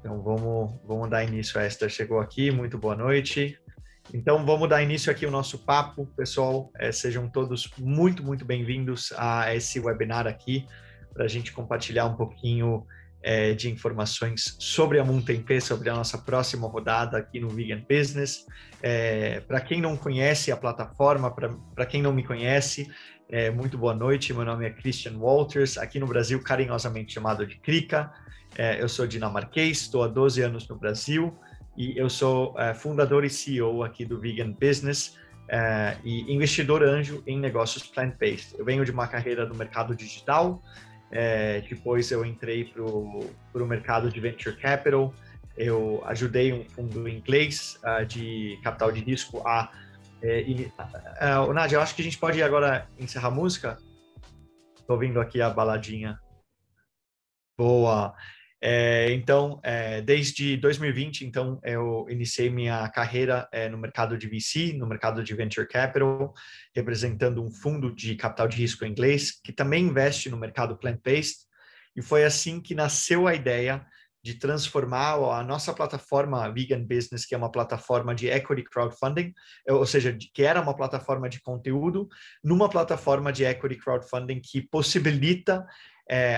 Então vamos dar início. A Esther chegou aqui, muito boa noite. Então vamos dar início aqui ao nosso papo, pessoal. Sejam todos muito bem-vindos a esse webinar aqui, para a gente compartilhar um pouquinho de informações sobre a Muntempê, sobre a nossa próxima rodada aqui no Vegan Business. Para quem não conhece a plataforma, para quem não me conhece, muito boa noite. Meu nome é Christian Walters, aqui no Brasil carinhosamente chamado de Krika. Eu sou dinamarquês, estou há 12 anos no Brasil e eu sou fundador e CEO aqui do Vegan Business e investidor anjo em negócios plant-based. Eu venho de uma carreira no mercado digital, depois eu entrei para o mercado de Venture Capital. Eu ajudei um fundo inglês de capital de risco Nádia, eu acho que a gente pode agora encerrar a música. Estou ouvindo aqui a baladinha. Boa! Então, desde 2020, então, eu iniciei minha carreira no mercado de VC, no mercado de Venture Capital, representando um fundo de capital de risco inglês, que também investe no mercado plant-based, e foi assim que nasceu a ideia de transformar a nossa plataforma Vegan Business, que é uma plataforma de equity crowdfunding, ou seja, que era uma plataforma de conteúdo, numa plataforma de equity crowdfunding que possibilita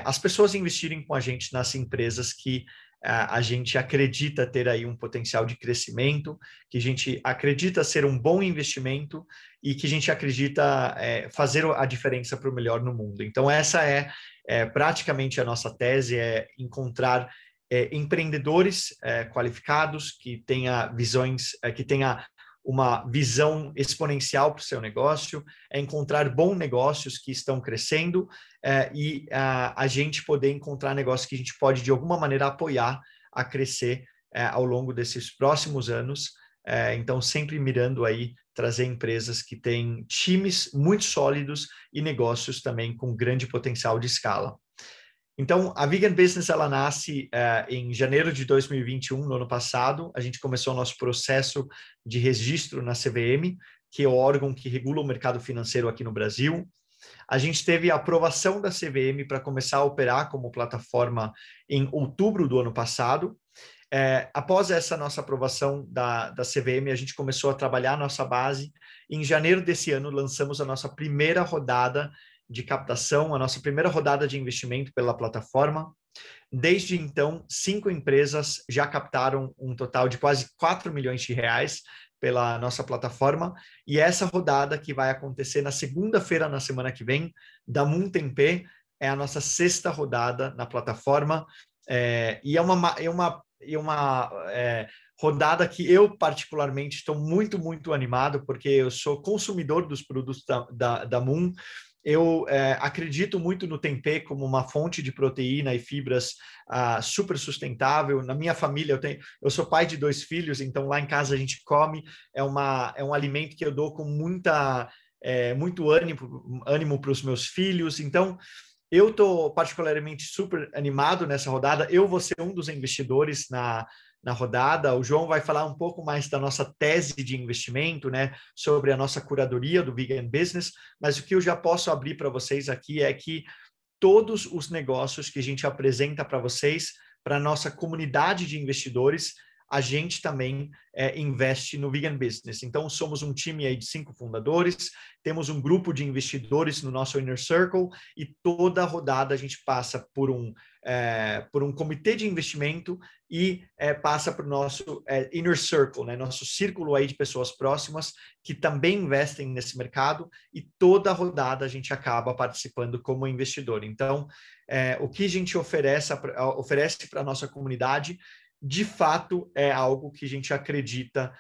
as pessoas investirem com a gente nas empresas que a gente acredita ter aí um potencial de crescimento, que a gente acredita ser um bom investimento e que a gente acredita fazer a diferença para o melhor no mundo. Então, essa é praticamente a nossa tese, é encontrar empreendedores qualificados que tenha visões, que tenha uma visão exponencial para o seu negócio, é encontrar bons negócios que estão crescendo e a gente poder encontrar negócios que a gente pode, de alguma maneira, apoiar a crescer ao longo desses próximos anos. Então, sempre mirando aí trazer empresas que têm times muito sólidos e negócios também com grande potencial de escala. Então, a Vegan Business, ela nasce em janeiro de 2021, no ano passado. A gente começou o nosso processo de registro na CVM, que é o órgão que regula o mercado financeiro aqui no Brasil. A gente teve a aprovação da CVM para começar a operar como plataforma em outubro do ano passado. Após essa nossa aprovação da CVM, a gente começou a trabalhar a nossa base. Em janeiro desse ano, lançamos a nossa primeira rodada de captação, a nossa primeira rodada de investimento pela plataforma. Desde então, 5 empresas já captaram um total de quase 4 milhões de reais pela nossa plataforma, e essa rodada que vai acontecer na segunda-feira, na semana que vem, da Muntempê, é a nossa 6ª rodada na plataforma, e é uma rodada que eu particularmente estou muito animado, porque eu sou consumidor dos produtos da Moon. Eu acredito muito no tempê como uma fonte de proteína e fibras super sustentável. Na minha família, eu sou pai de 2 filhos, então lá em casa a gente come, é um alimento que eu dou com muito ânimo para os meus filhos. Então, eu estou particularmente super animado nessa rodada. Eu vou ser um dos investidores na rodada. O João vai falar um pouco mais da nossa tese de investimento, né, sobre a nossa curadoria do Vegan Business, mas o que eu já posso abrir para vocês aqui é que todos os negócios que a gente apresenta para vocês, para a nossa comunidade de investidores, a gente também investe no Vegan Business. Então, somos um time aí de 5 fundadores, temos um grupo de investidores no nosso Inner Circle e toda rodada a gente passa por um comitê de investimento e passa para o nosso Inner Circle, né? Nosso círculo aí de pessoas próximas que também investem nesse mercado, e toda rodada a gente acaba participando como investidor. Então, o que a gente oferece para a nossa comunidade, de fato, é algo que a gente acredita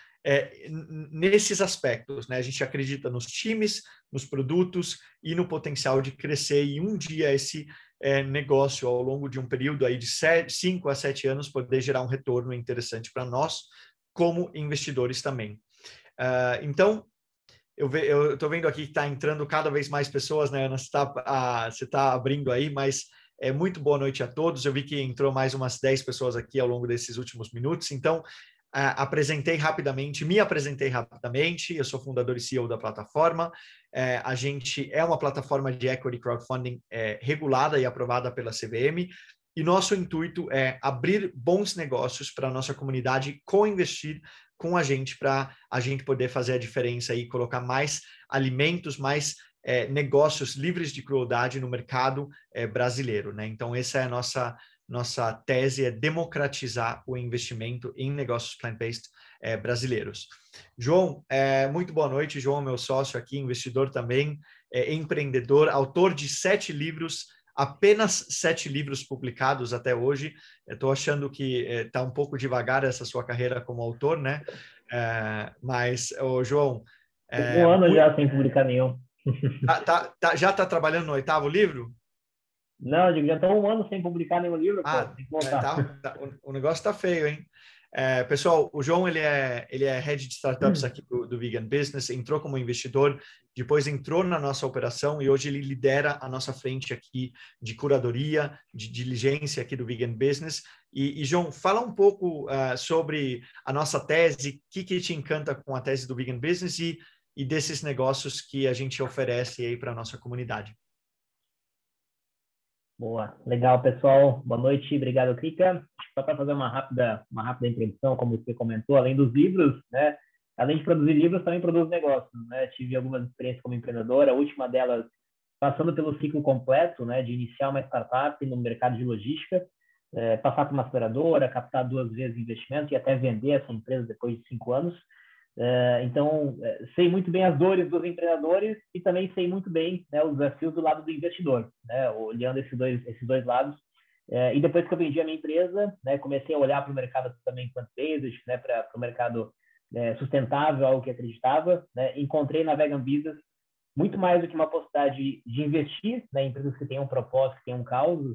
nesses aspectos, né? A gente acredita nos times, nos produtos e no potencial de crescer, e um dia esse negócio, ao longo de um período aí de 5 a 7 anos, poder gerar um retorno interessante para nós, como investidores também. Então, eu estou vendo aqui que está entrando cada vez mais pessoas, né, Ana? Você está abrindo aí, mas muito boa noite a todos. Eu vi que entrou mais umas 10 pessoas aqui ao longo desses últimos minutos, então me apresentei rapidamente. Eu sou fundador e CEO da plataforma. A gente é uma plataforma de equity crowdfunding regulada e aprovada pela CVM. E nosso intuito é abrir bons negócios para a nossa comunidade, co-investir com a gente para a gente poder fazer a diferença e colocar mais alimentos, mais negócios livres de crueldade no mercado brasileiro, né? Então, essa é a nossa tese, é democratizar o investimento em negócios plant-based brasileiros. João, muito boa noite. João é meu sócio aqui, investidor também, empreendedor, autor de 7 livros, apenas 7 livros publicados até hoje. Estou achando que está um pouco devagar essa sua carreira como autor, né? Mas, João... Um ano já sem publicar nenhum. Já está trabalhando no 8º livro? Não, eu digo, já estou um ano sem publicar nenhum livro, pô. Tem que voltar. O negócio está feio, hein? Pessoal, o João ele é head de startups aqui do Vegan Business, entrou como investidor, depois entrou na nossa operação e hoje ele lidera a nossa frente aqui de curadoria, de diligência aqui do Vegan Business. E João, fala um pouco sobre a nossa tese, o que te encanta com a tese do Vegan Business e desses negócios que a gente oferece aí para a nossa comunidade. Boa, legal, pessoal. Boa noite, obrigado, Kika. Só para fazer uma rápida introdução, como você comentou, além dos livros, né? Além de produzir livros, também produzo negócios, né? Tive algumas experiências como empreendedora, a última delas passando pelo ciclo completo, né? De iniciar uma startup no mercado de logística, passar por uma aceleradora, captar 2 vezes investimento e até vender essa empresa depois de 5 anos. Então, sei muito bem as dores dos empreendedores e também sei muito bem, né, os desafios do lado do investidor, né, olhando esses dois lados. E depois que eu vendi a minha empresa, né, comecei a olhar para o mercado também plant-based, né, para o mercado sustentável, algo que acreditava, né, encontrei na Vegan Business muito mais do que uma possibilidade de investir, né, em empresas que tenham um propósito, que tenham um causa,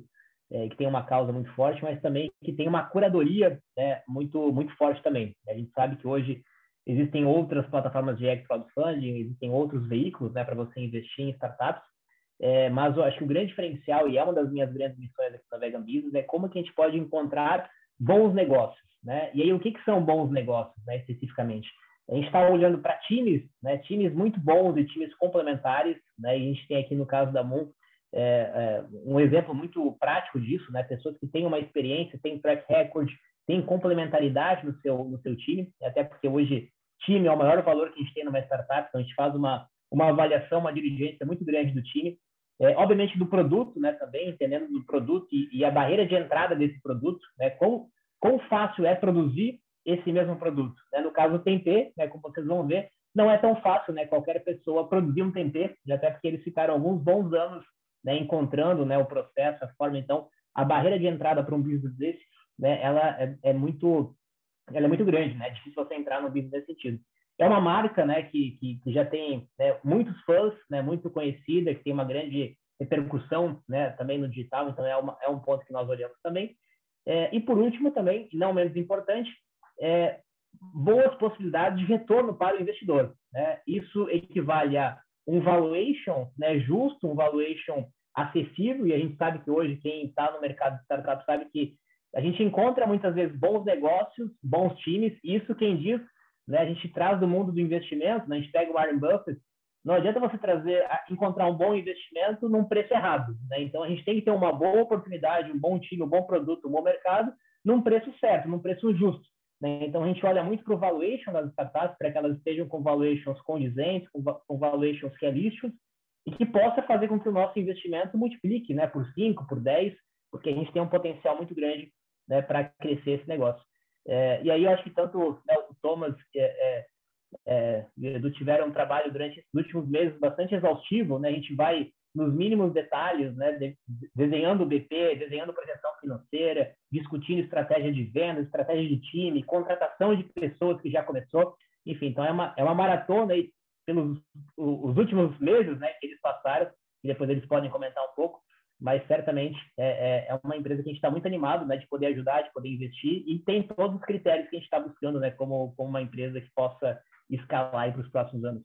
que tem uma causa muito forte, mas também que tem uma curadoria, né, muito, muito forte também. A gente sabe que hoje existem outras plataformas de crowdfunding, existem outros veículos, né, para você investir em startups, mas eu acho que o grande diferencial, e é uma das minhas grandes missões aqui na Vegan Business, é como que a gente pode encontrar bons negócios, né? E aí, o que são bons negócios, né, especificamente? A gente está olhando para times, né, times muito bons e times complementares, né, e a gente tem aqui no caso da Moon um exemplo muito prático disso, né, pessoas que têm uma experiência, têm track record, têm complementaridade no seu time, até porque hoje time é o maior valor que a gente tem numa startup, então a gente faz uma avaliação, uma diligência muito grande do time, obviamente do produto, né, também, entendendo do produto e a barreira de entrada desse produto, né, quão fácil é produzir esse mesmo produto. Né? No caso do tempê, né, como vocês vão ver, não é tão fácil, né, qualquer pessoa produzir um tempê, até porque eles ficaram alguns bons anos, né, encontrando, né, o processo, a forma. Então, a barreira de entrada para um business desse, né, ela é muito grande, né? É difícil você entrar no business nesse sentido. É uma marca, né, que já tem, né, muitos fãs, né, muito conhecida, que tem uma grande repercussão, né, também no digital, então é um ponto que nós olhamos também. E por último também, e não menos importante, boas possibilidades de retorno para o investidor, né? Isso equivale a um valuation, né, justo, um valuation acessível, e a gente sabe que hoje quem está no mercado de startup sabe que a gente encontra muitas vezes bons negócios, bons times, e isso quem diz, né, a gente traz do mundo do investimento, né, a gente pega o Warren Buffett, não adianta você encontrar um bom investimento num preço errado, né? Então a gente tem que ter uma boa oportunidade, um bom time, um bom produto, um bom mercado, num preço certo, num preço justo, né? Então a gente olha muito para o valuation das startups, para que elas estejam com valuations condizentes, com valuations realísticos, e que possa fazer com que o nosso investimento multiplique, né, por 5, por 10, porque a gente tem um potencial muito grande, né, para crescer esse negócio. E aí eu acho que tanto, né, o Thomas e o Edu tiveram um trabalho durante esses últimos meses bastante exaustivo, né? A gente vai nos mínimos detalhes, né, desenhando o BP, desenhando projeção financeira, discutindo estratégia de venda, estratégia de time, contratação de pessoas que já começou, enfim, então é uma maratona aí pelos os últimos meses, né, que eles passaram, e depois eles podem comentar um pouco, mas certamente é uma empresa que a gente está muito animado, né, de poder ajudar, de poder investir, e tem todos os critérios que a gente está buscando, né, como uma empresa que possa escalar para os próximos anos.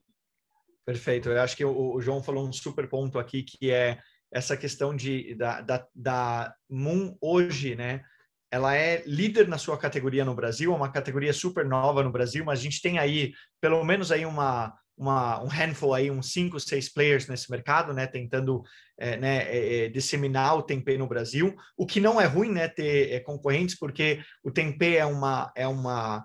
Perfeito. Eu acho que o João falou um super ponto aqui, que é essa questão da Moon hoje, né? Ela é líder na sua categoria no Brasil, é uma categoria super nova no Brasil, mas a gente tem aí, pelo menos aí um handful aí, uns 5, 6 players nesse mercado, né, tentando disseminar o tempê no Brasil, o que não é ruim, né, ter concorrentes, porque o tempê é uma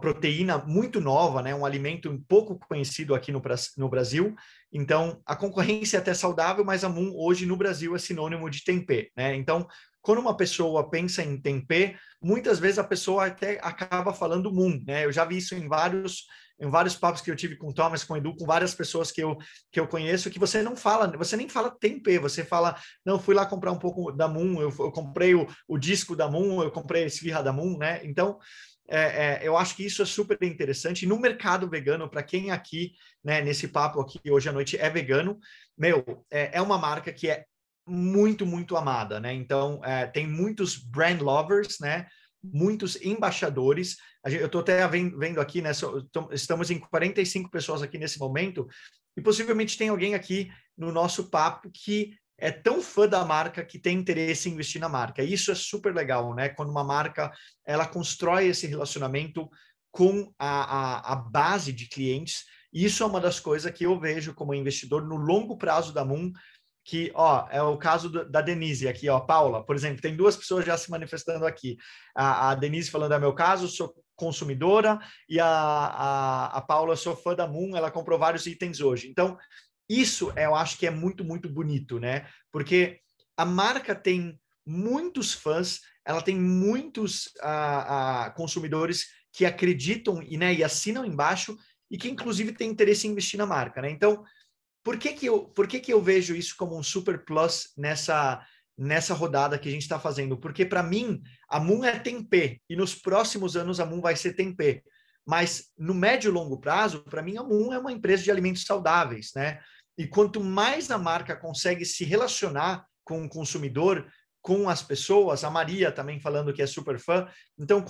proteína muito nova, né, um alimento pouco conhecido aqui no Brasil. Então, a concorrência é até saudável, mas a Moon hoje no Brasil é sinônimo de tempê, né? Então, quando uma pessoa pensa em tempê, muitas vezes a pessoa até acaba falando Moon, né? Eu já vi isso em vários papos que eu tive com o Thomas, com o Edu, com várias pessoas que eu conheço, que você nem fala tempê, você fala, não, fui lá comprar um pouco da Moon, eu comprei o disco da Moon, eu comprei a esfirra da Moon, né? Então, eu acho que isso é super interessante. E no mercado vegano, para quem aqui, né, nesse papo aqui hoje à noite é vegano, é uma marca que é muito, muito amada, né? Então, tem muitos brand lovers, né? Muitos embaixadores. Eu estou até vendo aqui, né? Estamos em 45 pessoas aqui nesse momento, e possivelmente tem alguém aqui no nosso papo que é tão fã da marca que tem interesse em investir na marca. E isso é super legal, né? Quando uma marca ela constrói esse relacionamento com a base de clientes. E isso é uma das coisas que eu vejo como investidor no longo prazo da Moon, que, ó, é o caso da Denise aqui, ó, Paula, por exemplo, tem 2 pessoas já se manifestando aqui. A Denise falando, é meu caso, sou consumidora, e a Paula, sou fã da Moon, ela comprou vários itens hoje. Então, isso eu acho que é muito, muito bonito, né? Porque a marca tem muitos fãs, ela tem muitos consumidores que acreditam e assinam embaixo e que, inclusive, têm interesse em investir na marca, né? Então, por que eu vejo isso como um super plus nessa rodada que a gente está fazendo? Porque, para mim, a Moon é tempê, e nos próximos anos a Moon vai ser tempê. Mas, no médio e longo prazo, para mim, a Moon é uma empresa de alimentos saudáveis, né? E quanto mais a marca consegue se relacionar com o consumidor, com as pessoas, a Maria também falando que é super fã, então,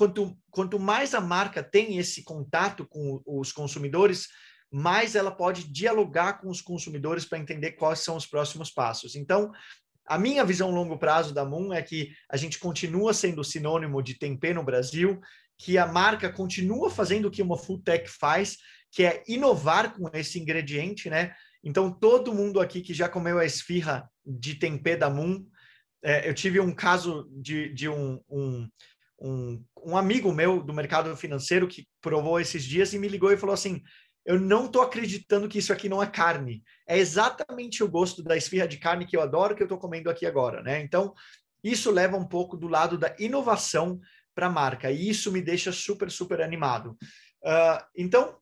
quanto mais a marca tem esse contato com os consumidores, mais ela pode dialogar com os consumidores para entender quais são os próximos passos. Então, a minha visão a longo prazo da Moon é que a gente continua sendo sinônimo de tempê no Brasil, que a marca continua fazendo o que uma food tech faz, que é inovar com esse ingrediente, né? Então, todo mundo aqui que já comeu a esfirra de tempê da Moon, eu tive um caso de um amigo meu do mercado financeiro que provou esses dias e me ligou e falou assim, eu não estou acreditando que isso aqui não é carne. É exatamente o gosto da esfirra de carne que eu adoro, que eu estou comendo aqui agora, né? Então, isso leva um pouco do lado da inovação para a marca, e isso me deixa super, super animado. Então,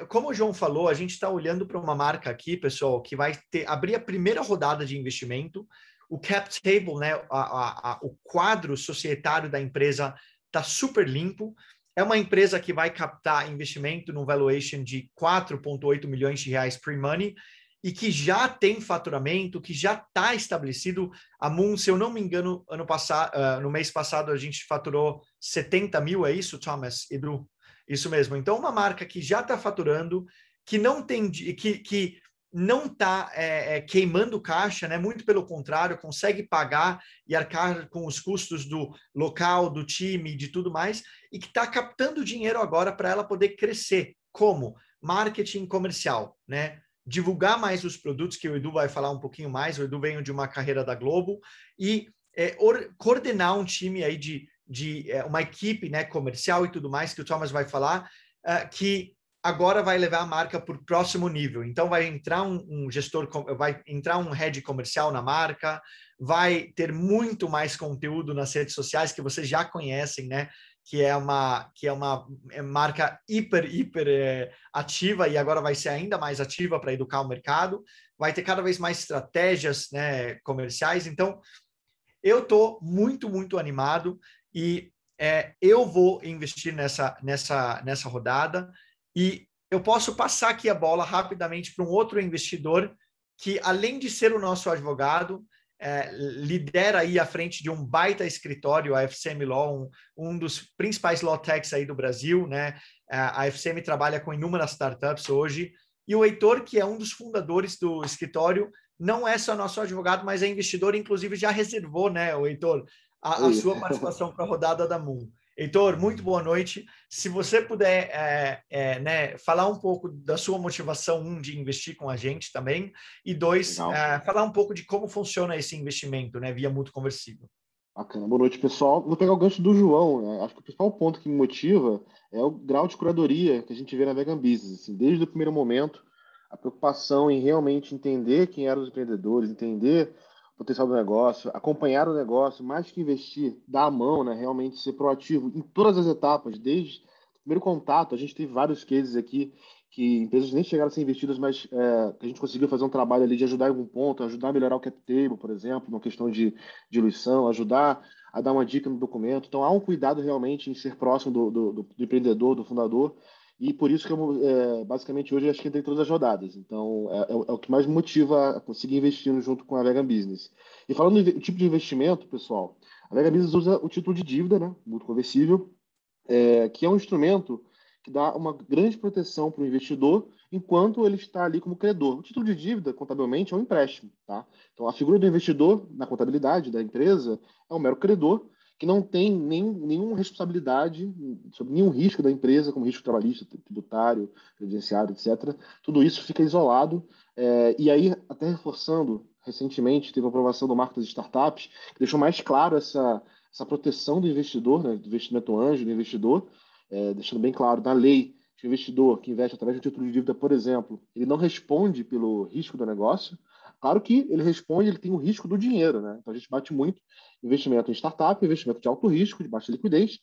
como o João falou, a gente está olhando para uma marca aqui, pessoal, que vai abrir a primeira rodada de investimento. O cap table, né, o quadro societário da empresa está super limpo. É uma empresa que vai captar investimento no valuation de 4,8 milhões de reais pre-money e que já tem faturamento, que já está estabelecido. A Moon, se eu não me engano, no mês passado a gente faturou 70 mil, é isso, Thomas, Edu? Isso mesmo. Então, uma marca que já está faturando, que não tem, que não está queimando caixa, né? Muito pelo contrário, consegue pagar e arcar com os custos do local, do time, de tudo mais, e que está captando dinheiro agora para ela poder crescer. Como? Marketing comercial, né? Divulgar mais os produtos, que o Edu vai falar um pouquinho mais. O Edu veio de uma carreira da Globo, e coordenar um time aí de uma equipe, né, comercial e tudo mais, que o Thomas vai falar, que agora vai levar a marca para o próximo nível. Então, vai entrar um gestor, vai entrar um head comercial na marca, vai ter muito mais conteúdo nas redes sociais, que vocês já conhecem, né? Que é uma marca hiper ativa, e agora vai ser ainda mais ativa para educar o mercado. Vai ter cada vez mais estratégias, né, comerciais. Então, eu estou muito, muito animado, e eu vou investir nessa rodada. E eu posso passar aqui a bola rapidamente para um outro investidor que, além de ser o nosso advogado, lidera aí à frente de um baita escritório, a FCM Law, um dos principais law techs aí do Brasil, né? A FCM trabalha com inúmeras startups hoje, e o Heitor, que é um dos fundadores do escritório, não é só nosso advogado, mas é investidor, inclusive já reservou, né, o Heitor, a sua participação para a rodada da Moon. Heitor, muito boa noite. Se você puder né, falar um pouco da sua motivação, de investir com a gente também, e dois, falar um pouco de como funciona esse investimento, né, via mútuo conversível. Bacana. Boa noite, pessoal. Vou pegar o gancho do João, né? Acho que o principal ponto que me motiva é o grau de curadoria que a gente vê na Vegan Business. Assim, desde o primeiro momento, a preocupação em realmente entender quem eram os empreendedores, entender o potencial do negócio, acompanhar o negócio, mais que investir, dar a mão, né? Realmente ser proativo em todas as etapas, desde o primeiro contato. A gente teve vários cases aqui que empresas nem chegaram a ser investidas, mas que a gente conseguiu fazer um trabalho ali de ajudar em algum ponto, ajudar a melhorar o cap table, por exemplo, uma questão de diluição, ajudar a dar uma dica no documento. Então, há um cuidado realmente em ser próximo do empreendedor, do fundador, e por isso que eu, basicamente, hoje, acho que entrei em todas as rodadas. Então, é o que mais me motiva a conseguir investir junto com a Vegan Business. E falando do tipo de investimento, pessoal, a Vegan Business usa o título de dívida, né, mútuo conversível, que é um instrumento que dá uma grande proteção para o investidor enquanto ele está ali como credor. O título de dívida, contabilmente, é um empréstimo. Tá? Então, a figura do investidor na contabilidade da empresa é um mero credor que não tem nenhuma responsabilidade sobre nenhum risco da empresa, como risco trabalhista, tributário, previdenciário, etc. Tudo isso fica isolado. E aí, até reforçando, recentemente teve a aprovação do Marco das Startups, que deixou mais claro essa proteção do investidor, né, do investimento anjo, do investidor, deixando bem claro na lei que o investidor que investe através de um título de dívida, por exemplo, ele não responde pelo risco do negócio. Claro que ele responde, ele tem o risco do dinheiro, né? Então a gente bate muito investimento em startup, investimento de alto risco, de baixa liquidez,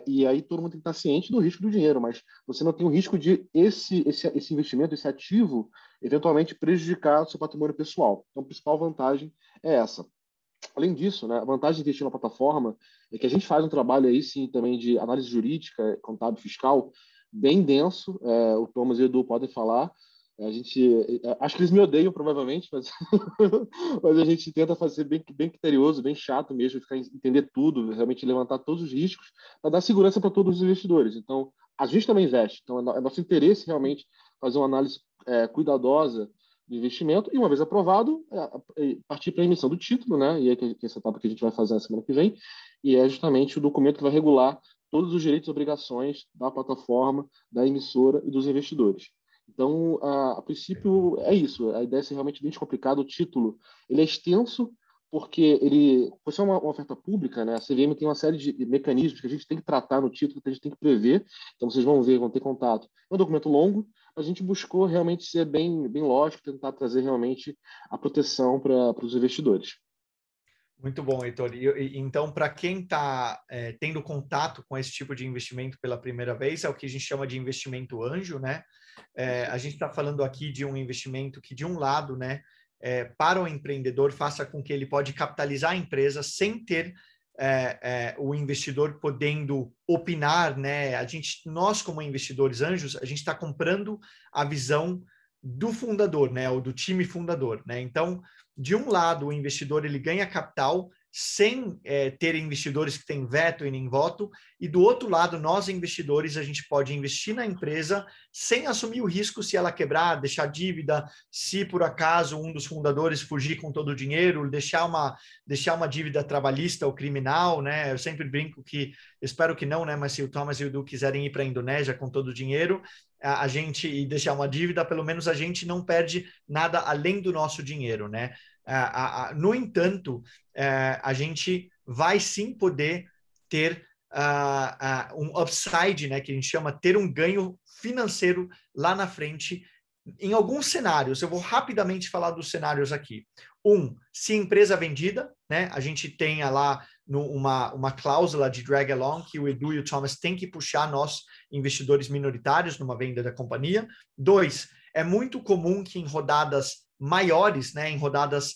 e aí todo mundo tem que estar ciente do risco do dinheiro, mas você não tem o risco de esse investimento, esse ativo, eventualmente prejudicar o seu patrimônio pessoal. Então a principal vantagem é essa. Além disso, né, a vantagem de investir na plataforma é que a gente faz um trabalho aí sim também de análise jurídica, contábil, fiscal, bem denso. O Thomas e o Edu podem falar. A gente, acho que eles me odeiam provavelmente, mas, mas a gente tenta fazer bem criterioso, bem chato mesmo, entender tudo, realmente levantar todos os riscos para dar segurança para todos os investidores. Então, a gente também investe. Então, é nosso interesse realmente fazer uma análise cuidadosa do investimento e, uma vez aprovado, partir para a emissão do título, né? E aí que essa etapa que a gente vai fazer na semana que vem, e é justamente o documento que vai regular todos os direitos e obrigações da plataforma, da emissora e dos investidores. Então, a princípio, é isso. A ideia é ser realmente bem complicada. O título ele é extenso, porque por ser uma oferta pública, né, a CVM tem uma série de mecanismos que a gente tem que tratar no título, que a gente tem que prever. Então, vocês vão ver, vão ter contato. É um documento longo, a gente buscou realmente ser bem lógico, tentar trazer realmente a proteção para os investidores. Muito bom, Heitor. Então, para quem está tendo contato com esse tipo de investimento pela primeira vez, é o que a gente chama de investimento anjo, né? A gente está falando aqui de um investimento que, de um lado, né, para o empreendedor, faça com que ele pode capitalizar a empresa sem ter o investidor podendo opinar, né? Nós, como investidores anjos, a gente está comprando a visão do fundador, né, ou do time fundador, né? Então, de um lado, o investidor ele ganha capital sem ter investidores que têm veto e nem voto, e do outro lado, nós investidores, a gente pode investir na empresa sem assumir o risco se ela quebrar, deixar dívida, se por acaso um dos fundadores fugir com todo o dinheiro, deixar uma dívida trabalhista ou criminal, né? Eu sempre brinco que, espero que não, né? Mas se o Thomas e o Edu quiserem ir para a Indonésia com todo o dinheiro, a gente e deixar uma dívida, pelo menos a gente não perde nada além do nosso dinheiro, né? No entanto, a gente vai sim poder ter um upside, né, que a gente chama ter um ganho financeiro lá na frente. Em alguns cenários, eu vou rapidamente falar dos cenários aqui. Se empresa vendida, né, a gente tem lá uma cláusula de drag along que o Edu e o Thomas têm que puxar nós, investidores minoritários, numa venda da companhia. 2, é muito comum que em rodadas maiores, né, em rodadas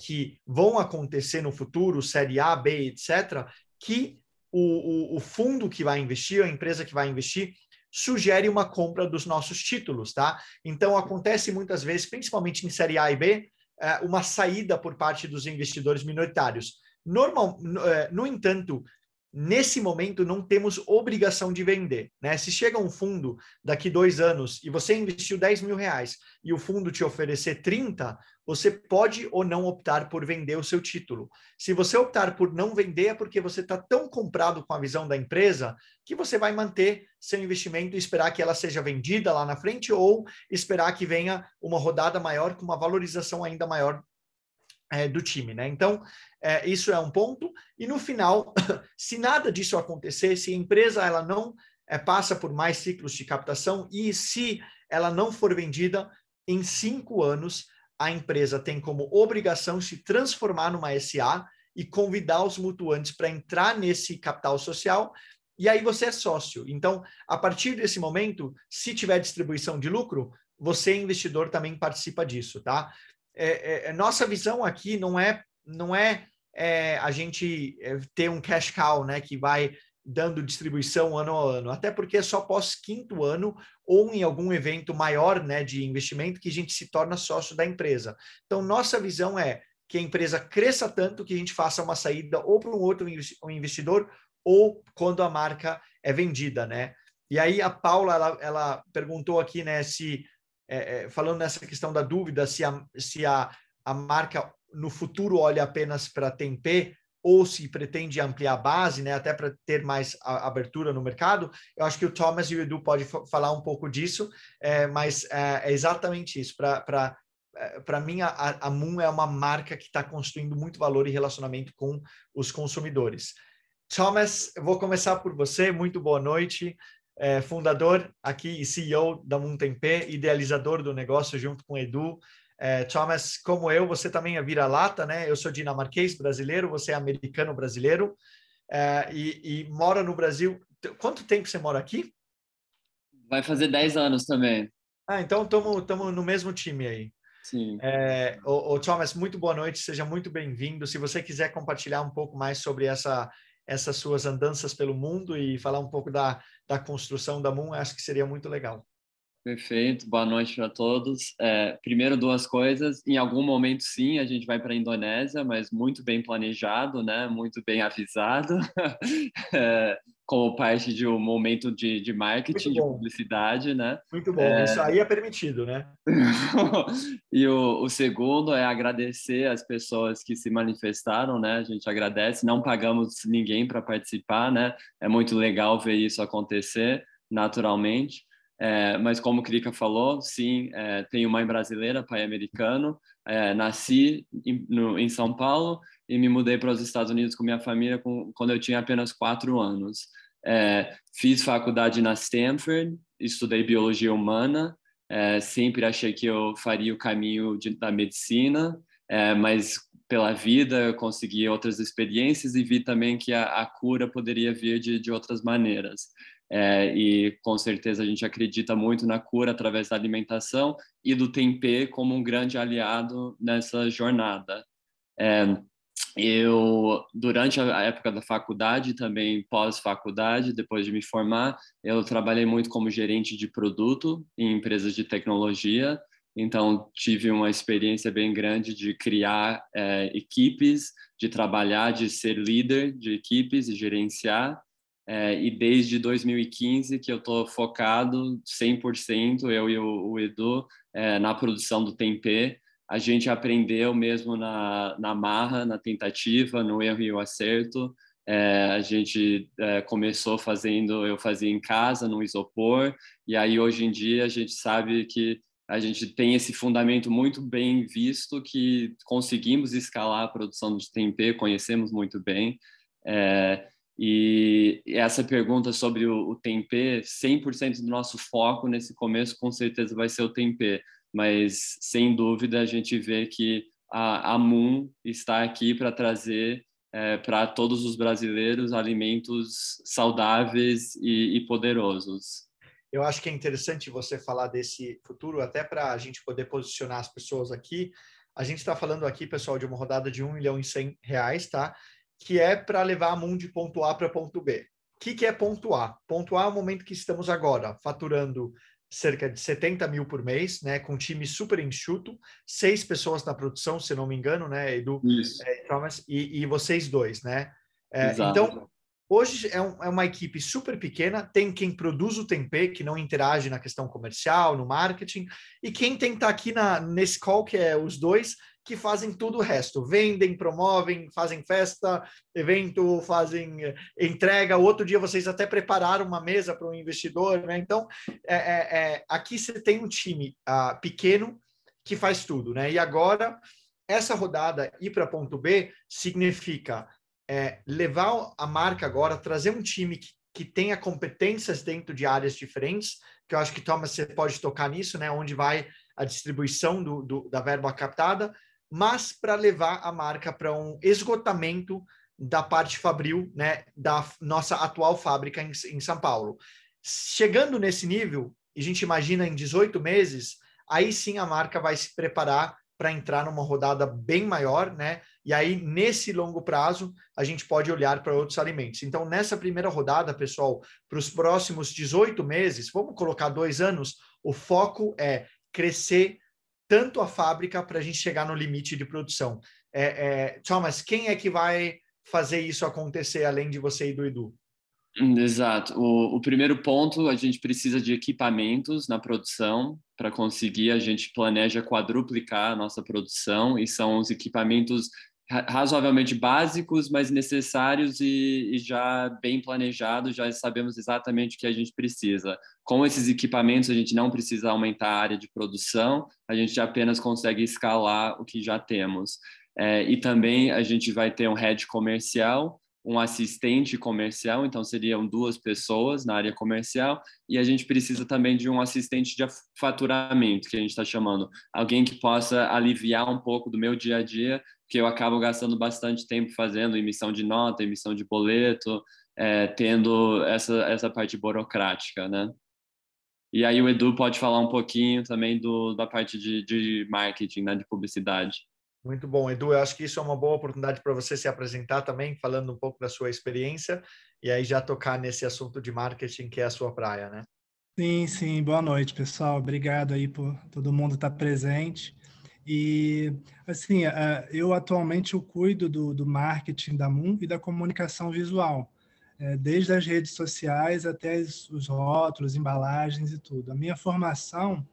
que vão acontecer no futuro, série A, B, etc., que o fundo que vai investir, a empresa que vai investir, sugere uma compra dos nossos títulos, tá? Então, acontece muitas vezes, principalmente em série A e B, uma saída por parte dos investidores minoritários. No entanto, nesse momento, não temos obrigação de vender, né? Se chega um fundo daqui 2 anos e você investiu 10 mil reais e o fundo te oferecer 30, você pode ou não optar por vender o seu título. Se você optar por não vender, é porque você está tão comprado com a visão da empresa que você vai manter seu investimento e esperar que ela seja vendida lá na frente ou esperar que venha uma rodada maior com uma valorização ainda maior do time, né? Então, isso é um ponto. E no final, se nada disso acontecer, se a empresa ela não passa por mais ciclos de captação e se ela não for vendida, em 5 anos, a empresa tem como obrigação se transformar numa SA e convidar os mutuantes para entrar nesse capital social, e aí você é sócio. Então, a partir desse momento, se tiver distribuição de lucro, você, investidor, também participa disso, tá? Nossa visão aqui não é a gente ter um cash cow, né, que vai dando distribuição ano a ano, até porque é só pós 5º ano ou em algum evento maior, né, de investimento que a gente se torna sócio da empresa. Então, nossa visão é que a empresa cresça tanto que a gente faça uma saída ou para um outro investidor ou quando a marca é vendida, né? E aí a Paula, ela perguntou aqui, né, se falando nessa questão da dúvida, se a marca no futuro olha apenas para Tempê ou se pretende ampliar a base, né, até para ter mais abertura no mercado, eu acho que o Thomas e o Edu podem falar um pouco disso, mas é exatamente isso. Para mim, a Moon é uma marca que está construindo muito valor e relacionamento com os consumidores. Thomas, eu vou começar por você. Muito boa noite. Fundador aqui e CEO da Moon Tempê, idealizador do negócio junto com o Edu. Thomas, como eu, você também é vira-lata, né? Eu sou dinamarquês brasileiro, você é americano brasileiro e mora no Brasil. Quanto tempo você mora aqui? Vai fazer 10 anos também. Então estamos no mesmo time aí. Sim. Thomas, muito boa noite, seja muito bem-vindo. Se você quiser compartilhar um pouco mais sobre essas suas andanças pelo mundo e falar um pouco da construção da Moon, acho que seria muito legal. Perfeito, boa noite para todos. Primeiro, 2 coisas. Em algum momento, sim, a gente vai para a Indonésia, mas muito bem planejado, né? Muito bem avisado, como parte de um momento de marketing, de publicidade, né? Muito bom, isso aí é permitido, né? E o segundo é agradecer as pessoas que se manifestaram, né? A gente agradece, não pagamos ninguém para participar, né? É muito legal ver isso acontecer naturalmente. Mas como o Krika falou, sim, tenho mãe brasileira, pai americano, nasci em São Paulo e me mudei para os Estados Unidos com minha família quando eu tinha apenas 4 anos. Fiz faculdade na Stanford, estudei biologia humana, sempre achei que eu faria o caminho da medicina, mas pela vida eu consegui outras experiências e vi também que a cura poderia vir de outras maneiras. E com certeza a gente acredita muito na cura através da alimentação e do tempê como um grande aliado nessa jornada. Eu, durante a época da faculdade, também pós-faculdade, depois de me formar, eu trabalhei muito como gerente de produto em empresas de tecnologia. Então, tive uma experiência bem grande de criar equipes, de trabalhar, de ser líder de equipes e gerenciar. E desde 2015 que eu estou focado 100%, eu e o Edu, na produção do tempê. A gente aprendeu mesmo na marra, na tentativa, no erro e o acerto. A gente começou eu fazia em casa, no isopor, e aí hoje em dia a gente sabe que a gente tem esse fundamento muito bem visto, que conseguimos escalar a produção de tempê, conhecemos muito bem. E essa pergunta sobre o tempê, 100% do nosso foco nesse começo com certeza vai ser o tempê, mas sem dúvida a gente vê que a Moon está aqui para trazer para todos os brasileiros alimentos saudáveis e poderosos. Eu acho que é interessante você falar desse futuro, até para a gente poder posicionar as pessoas aqui. A gente está falando aqui, pessoal, de uma rodada de R$1.100.000, tá? Que é para levar a Moon de ponto A para ponto B. O que é ponto A? Ponto A é o momento que estamos agora, faturando cerca de 70 mil por mês, né, com um time super enxuto, 6 pessoas na produção, se não me engano, né, Edu, Thomas, e vocês dois, né? Então, Hoje é uma equipe super pequena, tem quem produz o tempê, que não interage na questão comercial, no marketing, e quem tem que estar aqui nesse call, que é os dois, que fazem tudo o resto. Vendem, promovem, fazem festa, evento, fazem entrega. O outro dia vocês até prepararam uma mesa para um investidor, né? Então, aqui você tem um time pequeno que faz tudo, né? E agora, essa rodada ir para ponto B significa levar a marca agora, trazer um time que tenha competências dentro de áreas diferentes, que eu acho que, Thomas, você pode tocar nisso, né? Onde vai a distribuição da verba captada, mas para levar a marca para um esgotamento da parte fabril, né? Da nossa atual fábrica em São Paulo. Chegando nesse nível, a gente imagina em 18 meses, aí sim a marca vai se preparar para entrar numa rodada bem maior, né? E aí, nesse longo prazo, a gente pode olhar para outros alimentos. Então, nessa primeira rodada, pessoal, para os próximos 18 meses, vamos colocar 2 anos, o foco é crescer tanto a fábrica para a gente chegar no limite de produção. Thomas, quem é que vai fazer isso acontecer, além de você e do Edu? Exato. O primeiro ponto, a gente precisa de equipamentos na produção. Para conseguir, a gente planeja quadruplicar a nossa produção, e são os equipamentos razoavelmente básicos, mas necessários e já bem planejados, já sabemos exatamente o que a gente precisa. Com esses equipamentos, a gente não precisa aumentar a área de produção, a gente apenas consegue escalar o que já temos. E também a gente vai ter um head comercial, um assistente comercial, então seriam 2 pessoas na área comercial, e a gente precisa também de um assistente de faturamento, que a gente está chamando, alguém que possa aliviar um pouco do meu dia a dia, porque eu acabo gastando bastante tempo fazendo emissão de nota, emissão de boleto, tendo essa parte burocrática, né? E aí o Edu pode falar um pouquinho também da parte de marketing, né, de publicidade. Muito bom, Edu. Eu acho que isso é uma boa oportunidade para você se apresentar também, falando um pouco da sua experiência, e aí já tocar nesse assunto de marketing, que é a sua praia, né? Sim, sim. Boa noite, pessoal. Obrigado aí por todo mundo estar presente. E, assim, eu atualmente eu cuido do marketing da Moon e da comunicação visual, desde as redes sociais até os rótulos, embalagens e tudo. A minha formação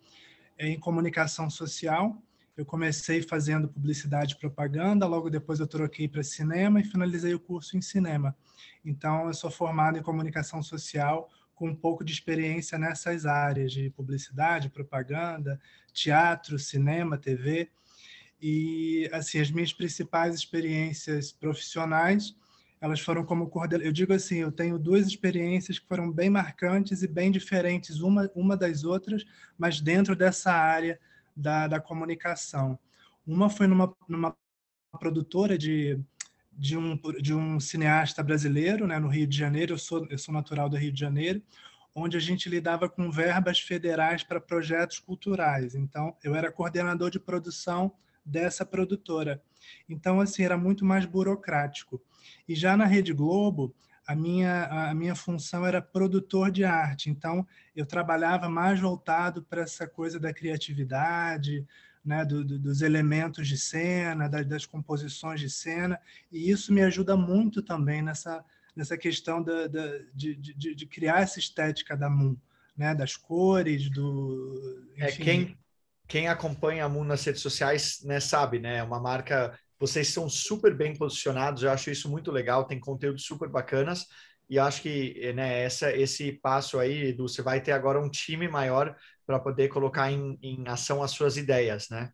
é em comunicação social. Eu comecei fazendo publicidade e propaganda, logo depois eu troquei para cinema e finalizei o curso em cinema. Então, eu sou formado em comunicação social, com um pouco de experiência nessas áreas de publicidade, propaganda, teatro, cinema, TV. E, assim, as minhas principais experiências profissionais, elas foram como coordenador. Eu digo assim, eu tenho 2 experiências que foram bem marcantes e bem diferentes uma das outras, mas dentro dessa área da comunicação. Uma foi numa produtora de um cineasta brasileiro, né, no Rio de Janeiro. Eu sou natural do Rio de Janeiro, onde a gente lidava com verbas federais para projetos culturais. Então, eu era coordenador de produção dessa produtora. Então, assim, era muito mais burocrático. E já na Rede Globo, a minha função era produtor de arte. Então, eu trabalhava mais voltado para essa coisa da criatividade, né, dos elementos de cena, das composições de cena, e isso me ajuda muito também nessa questão de criar essa estética da Moon, né, das cores, enfim. Quem acompanha a Moon nas redes sociais, né, sabe, né? É uma marca, vocês são super bem posicionados, eu acho isso muito legal, tem conteúdos super bacanas, e acho que, né, esse passo aí, Edu, você vai ter agora um time maior para poder colocar em ação as suas ideias, né?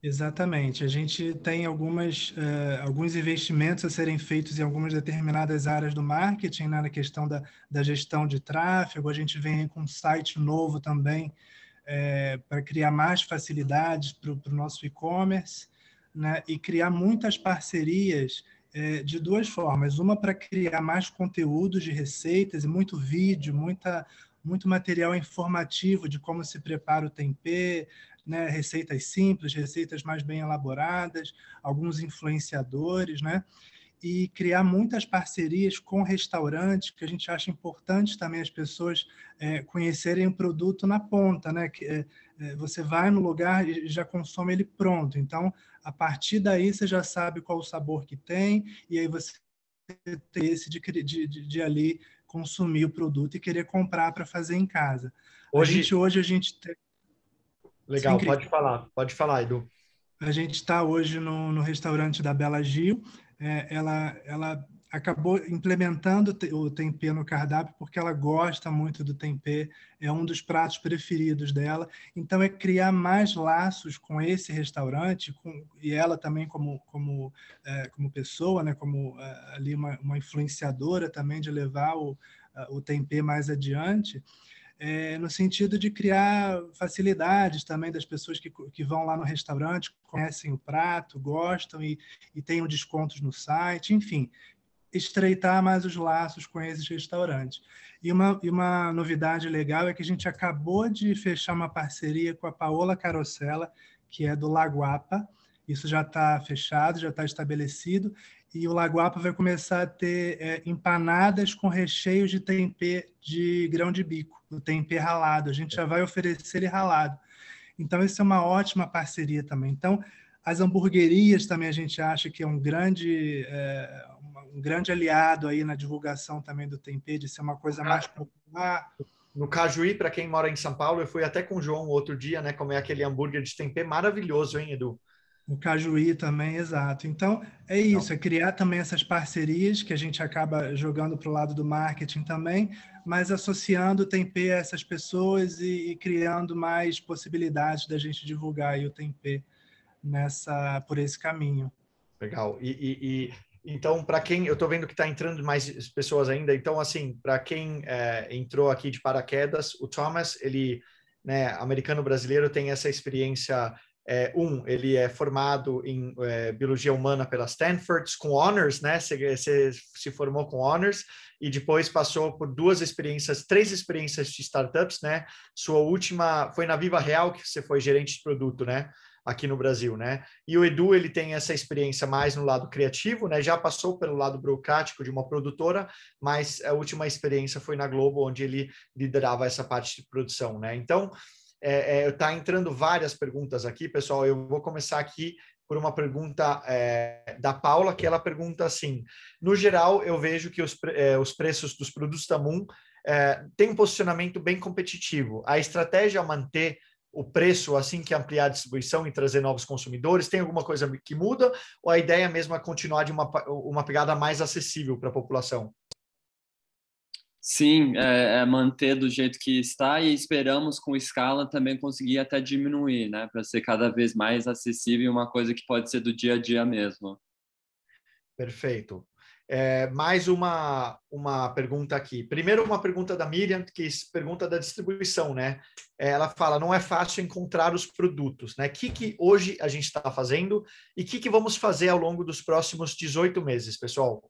Exatamente. A gente tem alguns investimentos a serem feitos em algumas determinadas áreas do marketing, né, na questão da gestão de tráfego. A gente vem com um site novo também, para criar mais facilidades para o nosso e-commerce, né, e criar muitas parcerias de 2 formas. Uma para criar mais conteúdos de receitas e muito vídeo, muito material informativo de como se prepara o tempê, né, receitas simples, receitas mais bem elaboradas, alguns influenciadores, né, e criar muitas parcerias com restaurantes, que a gente acha importante também as pessoas conhecerem o produto na ponta, né? Que você vai no lugar e já consome ele pronto. Então, a partir daí você já sabe qual o sabor que tem, e aí você ter esse de ali consumir o produto e querer comprar para fazer em casa. Hoje a gente tem... Legal, Sim, pode falar, Edu. a gente está hoje no restaurante da Bela Gil. Ela acabou implementando o tempê no cardápio porque ela gosta muito do tempê, é um dos pratos preferidos dela. Então, é criar mais laços com esse restaurante, e ela também como pessoa, né, como ali uma influenciadora também de levar o tempê mais adiante. No sentido de criar facilidades também das pessoas que vão lá no restaurante, conhecem o prato, gostam e tenham descontos no site, enfim, estreitar mais os laços com esses restaurantes. E uma novidade legal é que a gente acabou de fechar uma parceria com a Paola Carosella, que é do Laguapa. Isso já está fechado, já está estabelecido, e o Laguapa vai começar a ter empanadas com recheios de tempê de grão de bico, o tempê ralado. A gente já vai oferecer ele ralado. Então, isso é uma ótima parceria também. Então, as hamburguerias também a gente acha que é um grande aliado aí na divulgação também do tempê, de ser uma coisa mais popular. No Cajuí, para quem mora em São Paulo, eu fui até com o João outro dia, né, comer aquele hambúrguer de tempê maravilhoso, hein, Edu? O Cajuí também, exato. Então, é isso, é criar também essas parcerias que a gente acaba jogando para o lado do marketing também, mas associando o tempê a essas pessoas e criando mais possibilidades da gente divulgar aí o tempê por esse caminho. Legal. Então, para quem... Eu estou vendo que está entrando mais pessoas ainda. Então, assim, para quem entrou aqui de paraquedas, o Thomas, ele, né, americano-brasileiro, tem essa experiência... ele é formado em biologia humana pela Stanford, com honors, né? Você se formou com honors e depois passou por três experiências de startups, né? Sua última foi na Viva Real, que você foi gerente de produto, né? Aqui no Brasil, né? E o Edu, ele tem essa experiência mais no lado criativo, né? Já passou pelo lado burocrático de uma produtora, mas a última experiência foi na Globo, onde ele liderava essa parte de produção, né? Então, tá entrando várias perguntas aqui, pessoal. Eu vou começar aqui por uma pergunta da Paula, que ela pergunta assim: no geral, eu vejo que os preços dos produtos da Moon têm um posicionamento bem competitivo. A estratégia é manter o preço assim que ampliar a distribuição e trazer novos consumidores? Tem alguma coisa que muda? Ou a ideia mesmo é continuar de uma pegada mais acessível para a população? Sim, manter do jeito que está e esperamos com escala também conseguir até diminuir, né? Para ser cada vez mais acessível, uma coisa que pode ser do dia a dia mesmo. Perfeito. Mais uma pergunta aqui. Primeiro, uma pergunta da Miriam, que pergunta da distribuição, né? Ela fala, não é fácil encontrar os produtos, né? O que hoje a gente está fazendo e o que vamos fazer ao longo dos próximos 18 meses, pessoal?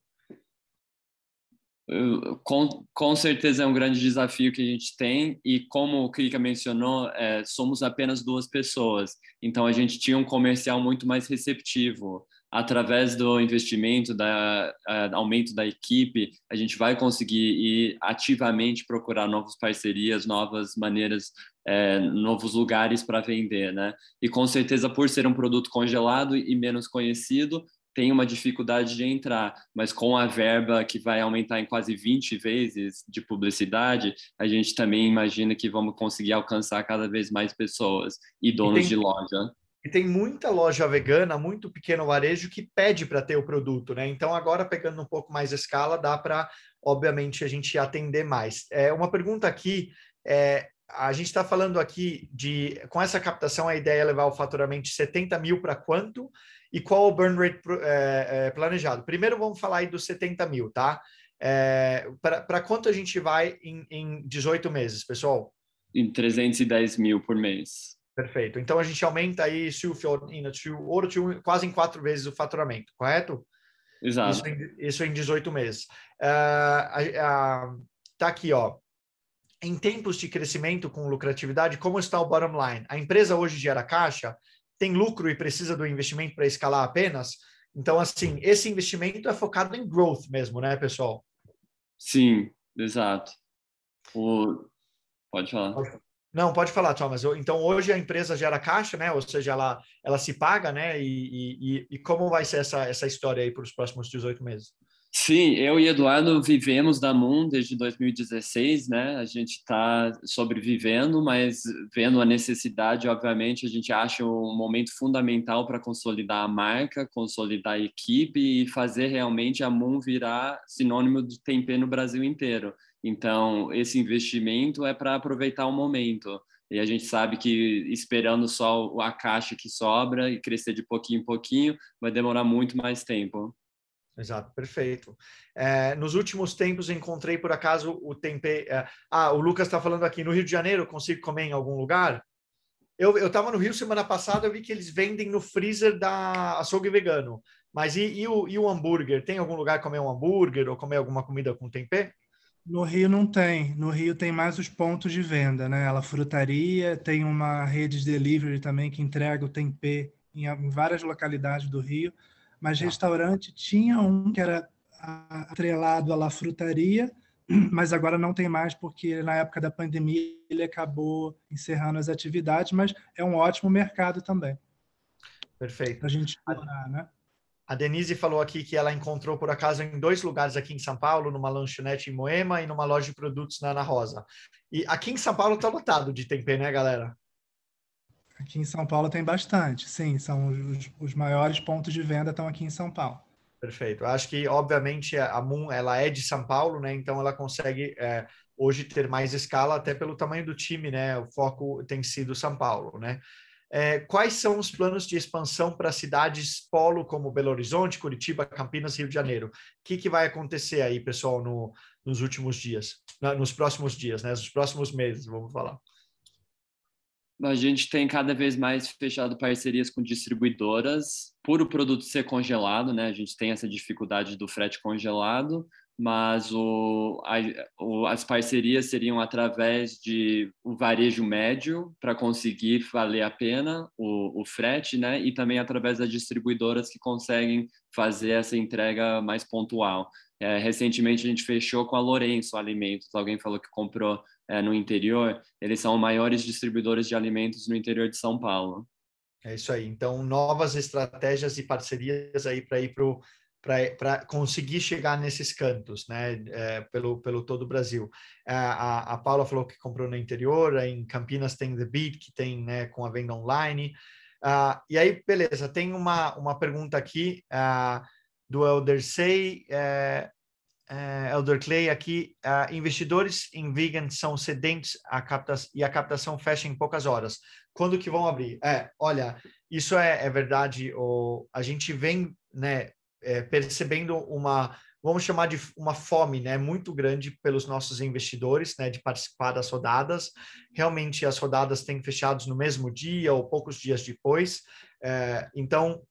Com certeza é um grande desafio que a gente tem e como o Krika mencionou, somos apenas 2 pessoas, então a gente tinha um comercial muito mais receptivo. Através do investimento, aumento da equipe, a gente vai conseguir ir ativamente procurar novas parcerias, novas maneiras, novos lugares para vender, né? E com certeza por ser um produto congelado e menos conhecido, tem uma dificuldade de entrar, mas com a verba que vai aumentar em quase 20 vezes de publicidade, a gente também imagina que vamos conseguir alcançar cada vez mais pessoas e donos de loja. E tem muita loja vegana, muito pequeno varejo que pede para ter o produto, né? Então, agora, pegando um pouco mais a escala, dá para, obviamente, a gente atender mais. Uma pergunta aqui, a gente está falando aqui com essa captação, a ideia é levar o faturamento de 70 mil para quanto? E qual o burn rate planejado? Primeiro, vamos falar aí dos 70 mil, tá? Para quanto a gente vai em 18 meses, pessoal? Em 310 mil por mês. Perfeito. Então, a gente aumenta aí quase em 4 vezes o faturamento, correto? Exato. Isso em 18 meses. Tá aqui, ó. Em tempos de crescimento com lucratividade, como está o bottom line? A empresa hoje gera caixa, tem lucro e precisa do investimento para escalar apenas? Então, assim, esse investimento é focado em growth mesmo, né, pessoal? Sim, exato. Pode falar. Não, pode falar, Thomas. Então, hoje a empresa gera caixa, né? Ou seja, ela se paga, né? E como vai ser essa história aí para os próximos 18 meses? Sim, eu e Eduardo vivemos da Moon desde 2016, né? A gente está sobrevivendo, mas vendo a necessidade, obviamente, a gente acha um momento fundamental para consolidar a marca, consolidar a equipe e fazer realmente a Moon virar sinônimo de tempê no Brasil inteiro. Então, esse investimento é para aproveitar o momento. E a gente sabe que esperando só a caixa que sobra e crescer de pouquinho em pouquinho, vai demorar muito mais tempo. Exato, perfeito. Nos últimos tempos encontrei por acaso o tempê. O Lucas está falando aqui no Rio de Janeiro, eu consigo comer em algum lugar? Eu estava no Rio semana passada, eu vi que eles vendem no freezer da açougue vegano. Mas e o hambúrguer? Tem algum lugar comer um hambúrguer ou comer alguma comida com tempê? No Rio não tem. No Rio tem mais os pontos de venda, né? A frutaria, tem uma rede de delivery também que entrega o tempê em várias localidades do Rio. Mas Tá. restaurante tinha um que era atrelado à La Frutaria, mas agora não tem mais porque na época da pandemia ele acabou encerrando as atividades, mas é um ótimo mercado também Perfeito. para a gente explorar, né? A Denise falou aqui que ela encontrou por acaso em 2 lugares aqui em São Paulo, numa lanchonete em Moema e numa loja de produtos na Ana Rosa. E aqui em São Paulo está lotado de tempê, né, galera? Aqui em São Paulo tem bastante, sim, são os maiores pontos de venda estão aqui em São Paulo. Perfeito. Eu acho que, obviamente, a Moon ela é de São Paulo, né? Então ela consegue hoje ter mais escala até pelo tamanho do time, né? O foco tem sido São Paulo, né? Quais são os planos de expansão para cidades polo como Belo Horizonte, Curitiba, Campinas, Rio de Janeiro? O que vai acontecer aí, pessoal, nos últimos dias, nos próximos dias, né? Nos próximos meses, vamos falar. A gente tem cada vez mais fechado parcerias com distribuidoras por o produto ser congelado, né? A gente tem essa dificuldade do frete congelado, mas as parcerias seriam através de o varejo médio para conseguir valer a pena o frete, né? E também através das distribuidoras que conseguem fazer essa entrega mais pontual. Recentemente a gente fechou com a Lourenço Alimentos. Alguém falou que comprou no interior. Eles são maiores distribuidores de alimentos no interior de São Paulo. É isso aí. Então, novas estratégias e parcerias aí para ir para conseguir chegar nesses cantos, né? Pelo todo o Brasil. A Paula falou que comprou no interior, em Campinas tem The Beat, que tem, né, com a venda online. E aí, beleza, tem uma pergunta aqui do Elder Say, Elder Clay aqui, investidores em vegan são sedentes e a captação fecha em poucas horas. Quando que vão abrir? Olha, isso é verdade. A gente vem, né, percebendo vamos chamar de uma fome, né, muito grande pelos nossos investidores, né, de participar das rodadas. Realmente as rodadas têm fechado no mesmo dia ou poucos dias depois. Então,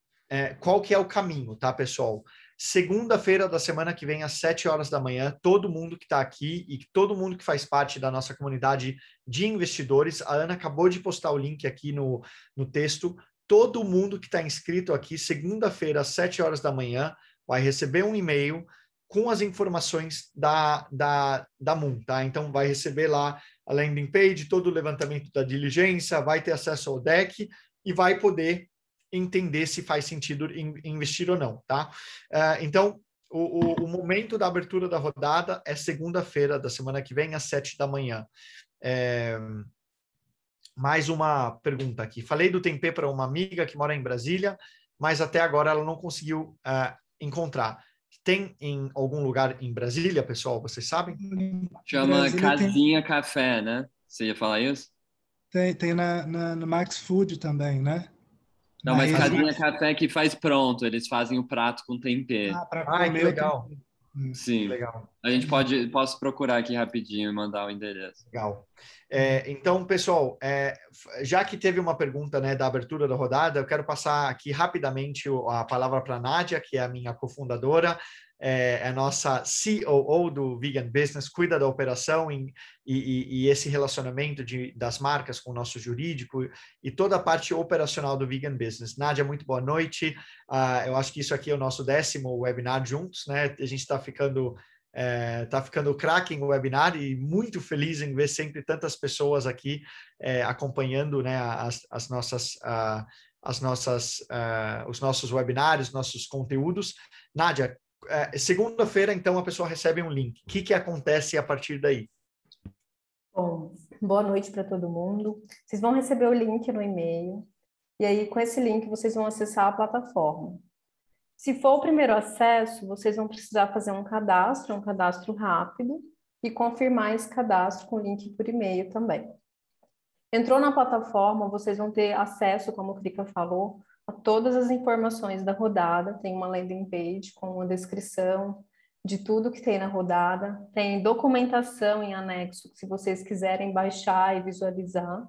qual que é o caminho, tá, pessoal? Segunda-feira da semana que vem, às 7 horas da manhã, todo mundo que está aqui e todo mundo que faz parte da nossa comunidade de investidores, a Ana acabou de postar o link aqui no texto, todo mundo que está inscrito aqui, segunda-feira, às 7 horas da manhã, vai receber um e-mail com as informações da Moon, tá? Então, vai receber lá a landing page, todo o levantamento da diligência, vai ter acesso ao deck e vai poder entender se faz sentido investir ou não, tá? Então, o momento da abertura da rodada é segunda-feira da semana que vem, às 7 da manhã. Mais uma pergunta aqui. Falei do tempê para uma amiga que mora em Brasília, mas até agora ela não conseguiu encontrar. Tem em algum lugar em Brasília, pessoal? Vocês sabem? Chama Brasília Casinha Café, né? Você ia falar isso? Tem no Max Food também, né? Não, Na mas rede Casinha Max. Café que faz pronto. Eles fazem o prato com tempê. Para Ai, que comer o legal. tempê. Que Sim. legal. A gente posso procurar aqui rapidinho e mandar o endereço. Legal. Então, pessoal, já que teve uma pergunta, né, da abertura da rodada, eu quero passar aqui rapidamente a palavra para a Nádia, que é a minha cofundadora, é a nossa COO do Vegan Business, cuida da operação e esse relacionamento das marcas com o nosso jurídico e toda a parte operacional do Vegan Business. Nádia, muito boa noite. Eu acho que isso aqui é o nosso 10º webinar juntos, né? A gente está ficando craque no webinar e muito feliz em ver sempre tantas pessoas aqui acompanhando, né, os nossos webinários, nossos conteúdos. Nádia, segunda-feira, então, a pessoa recebe um link. O que acontece a partir daí? Bom, boa noite para todo mundo. Vocês vão receber o link no e-mail, e aí com esse link vocês vão acessar a plataforma. Se for o primeiro acesso, vocês vão precisar fazer um cadastro rápido, e confirmar esse cadastro com link por e-mail também. Entrou na plataforma, vocês vão ter acesso, como o Krika falou, a todas as informações da rodada. Tem uma landing page com uma descrição de tudo que tem na rodada. Tem documentação em anexo, se vocês quiserem baixar e visualizar.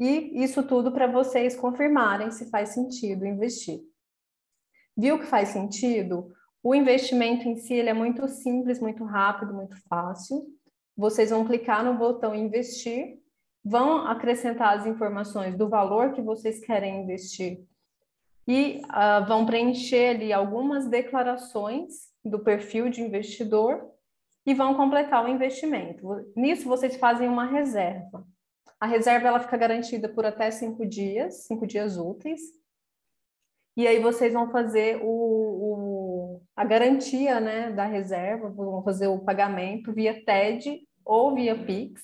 E isso tudo para vocês confirmarem se faz sentido investir. Viu que faz sentido? O investimento em si ele é muito simples, muito rápido, muito fácil. Vocês vão clicar no botão investir, vão acrescentar as informações do valor que vocês querem investir e vão preencher ali algumas declarações do perfil de investidor e vão completar o investimento. Nisso, vocês fazem uma reserva. A reserva ela fica garantida por até 5 dias úteis. E aí vocês vão fazer a garantia, né, da reserva, vão fazer o pagamento via TED ou via Pix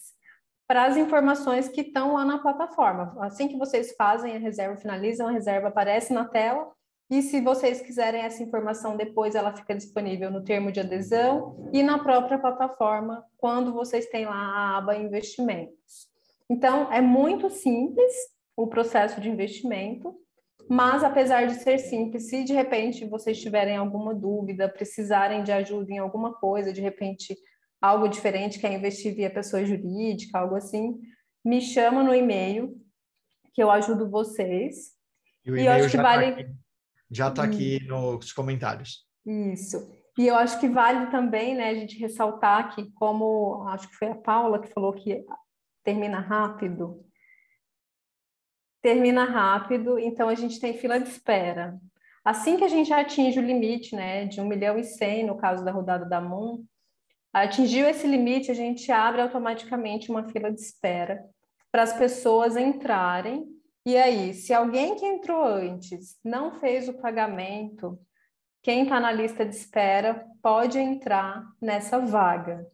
para as informações que estão lá na plataforma. Assim que vocês fazem a reserva, finalizam, a reserva aparece na tela e se vocês quiserem essa informação depois, ela fica disponível no termo de adesão e na própria plataforma quando vocês têm lá a aba investimentos. Então, é muito simples o processo de investimento. Mas, apesar de ser simples, se de repente vocês tiverem alguma dúvida, precisarem de ajuda em alguma coisa, de repente algo diferente, quer investir via pessoa jurídica, algo assim, me chama no e-mail, que eu ajudo vocês. E o e-mail já está aqui nos comentários. Isso. E eu acho que vale também, né, a gente ressaltar que, como acho que foi a Paula que falou que termina rápido, então a gente tem fila de espera. Assim que a gente atinge o limite, né, de 1,1 milhão, no caso da rodada da Moon, atingiu esse limite, a gente abre automaticamente uma fila de espera para as pessoas entrarem. E aí, se alguém que entrou antes não fez o pagamento, quem está na lista de espera pode entrar nessa vaga.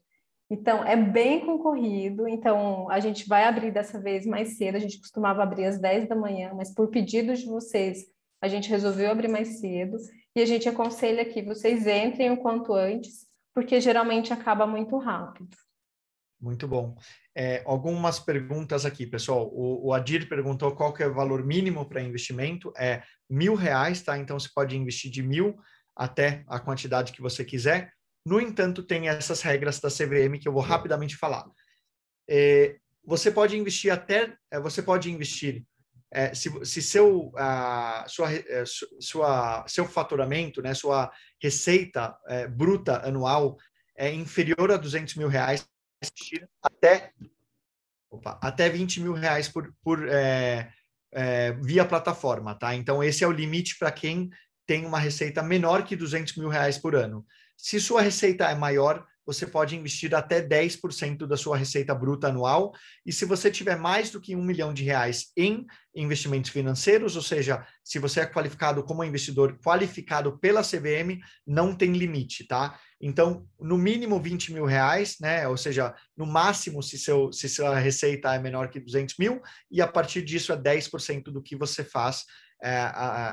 Então, é bem concorrido. Então, a gente vai abrir dessa vez mais cedo. A gente costumava abrir às 10 da manhã, mas por pedido de vocês, a gente resolveu abrir mais cedo. E a gente aconselha que vocês entrem o quanto antes, porque geralmente acaba muito rápido. Muito bom. Algumas perguntas aqui, pessoal. O Adir perguntou qual que é o valor mínimo para investimento. É R$1.000, tá? Então, você pode investir de 1.000 até a quantidade que você quiser. No entanto, tem essas regras da CVM que eu vou rapidamente falar. Você pode investir se seu faturamento, né, sua receita bruta anual é inferior a R$200 mil, investir até R$20 mil via plataforma, tá? Então, esse é o limite para quem tem uma receita menor que R$200 mil por ano. Se sua receita é maior, você pode investir até 10% da sua receita bruta anual. E se você tiver mais do que R$1 milhão em investimentos financeiros, ou seja, se você é qualificado como investidor qualificado pela CVM, não tem limite, tá? Então, no mínimo R$20 mil, né? Ou seja, no máximo, se sua receita é menor que 200 mil, e a partir disso é 10% do que você faz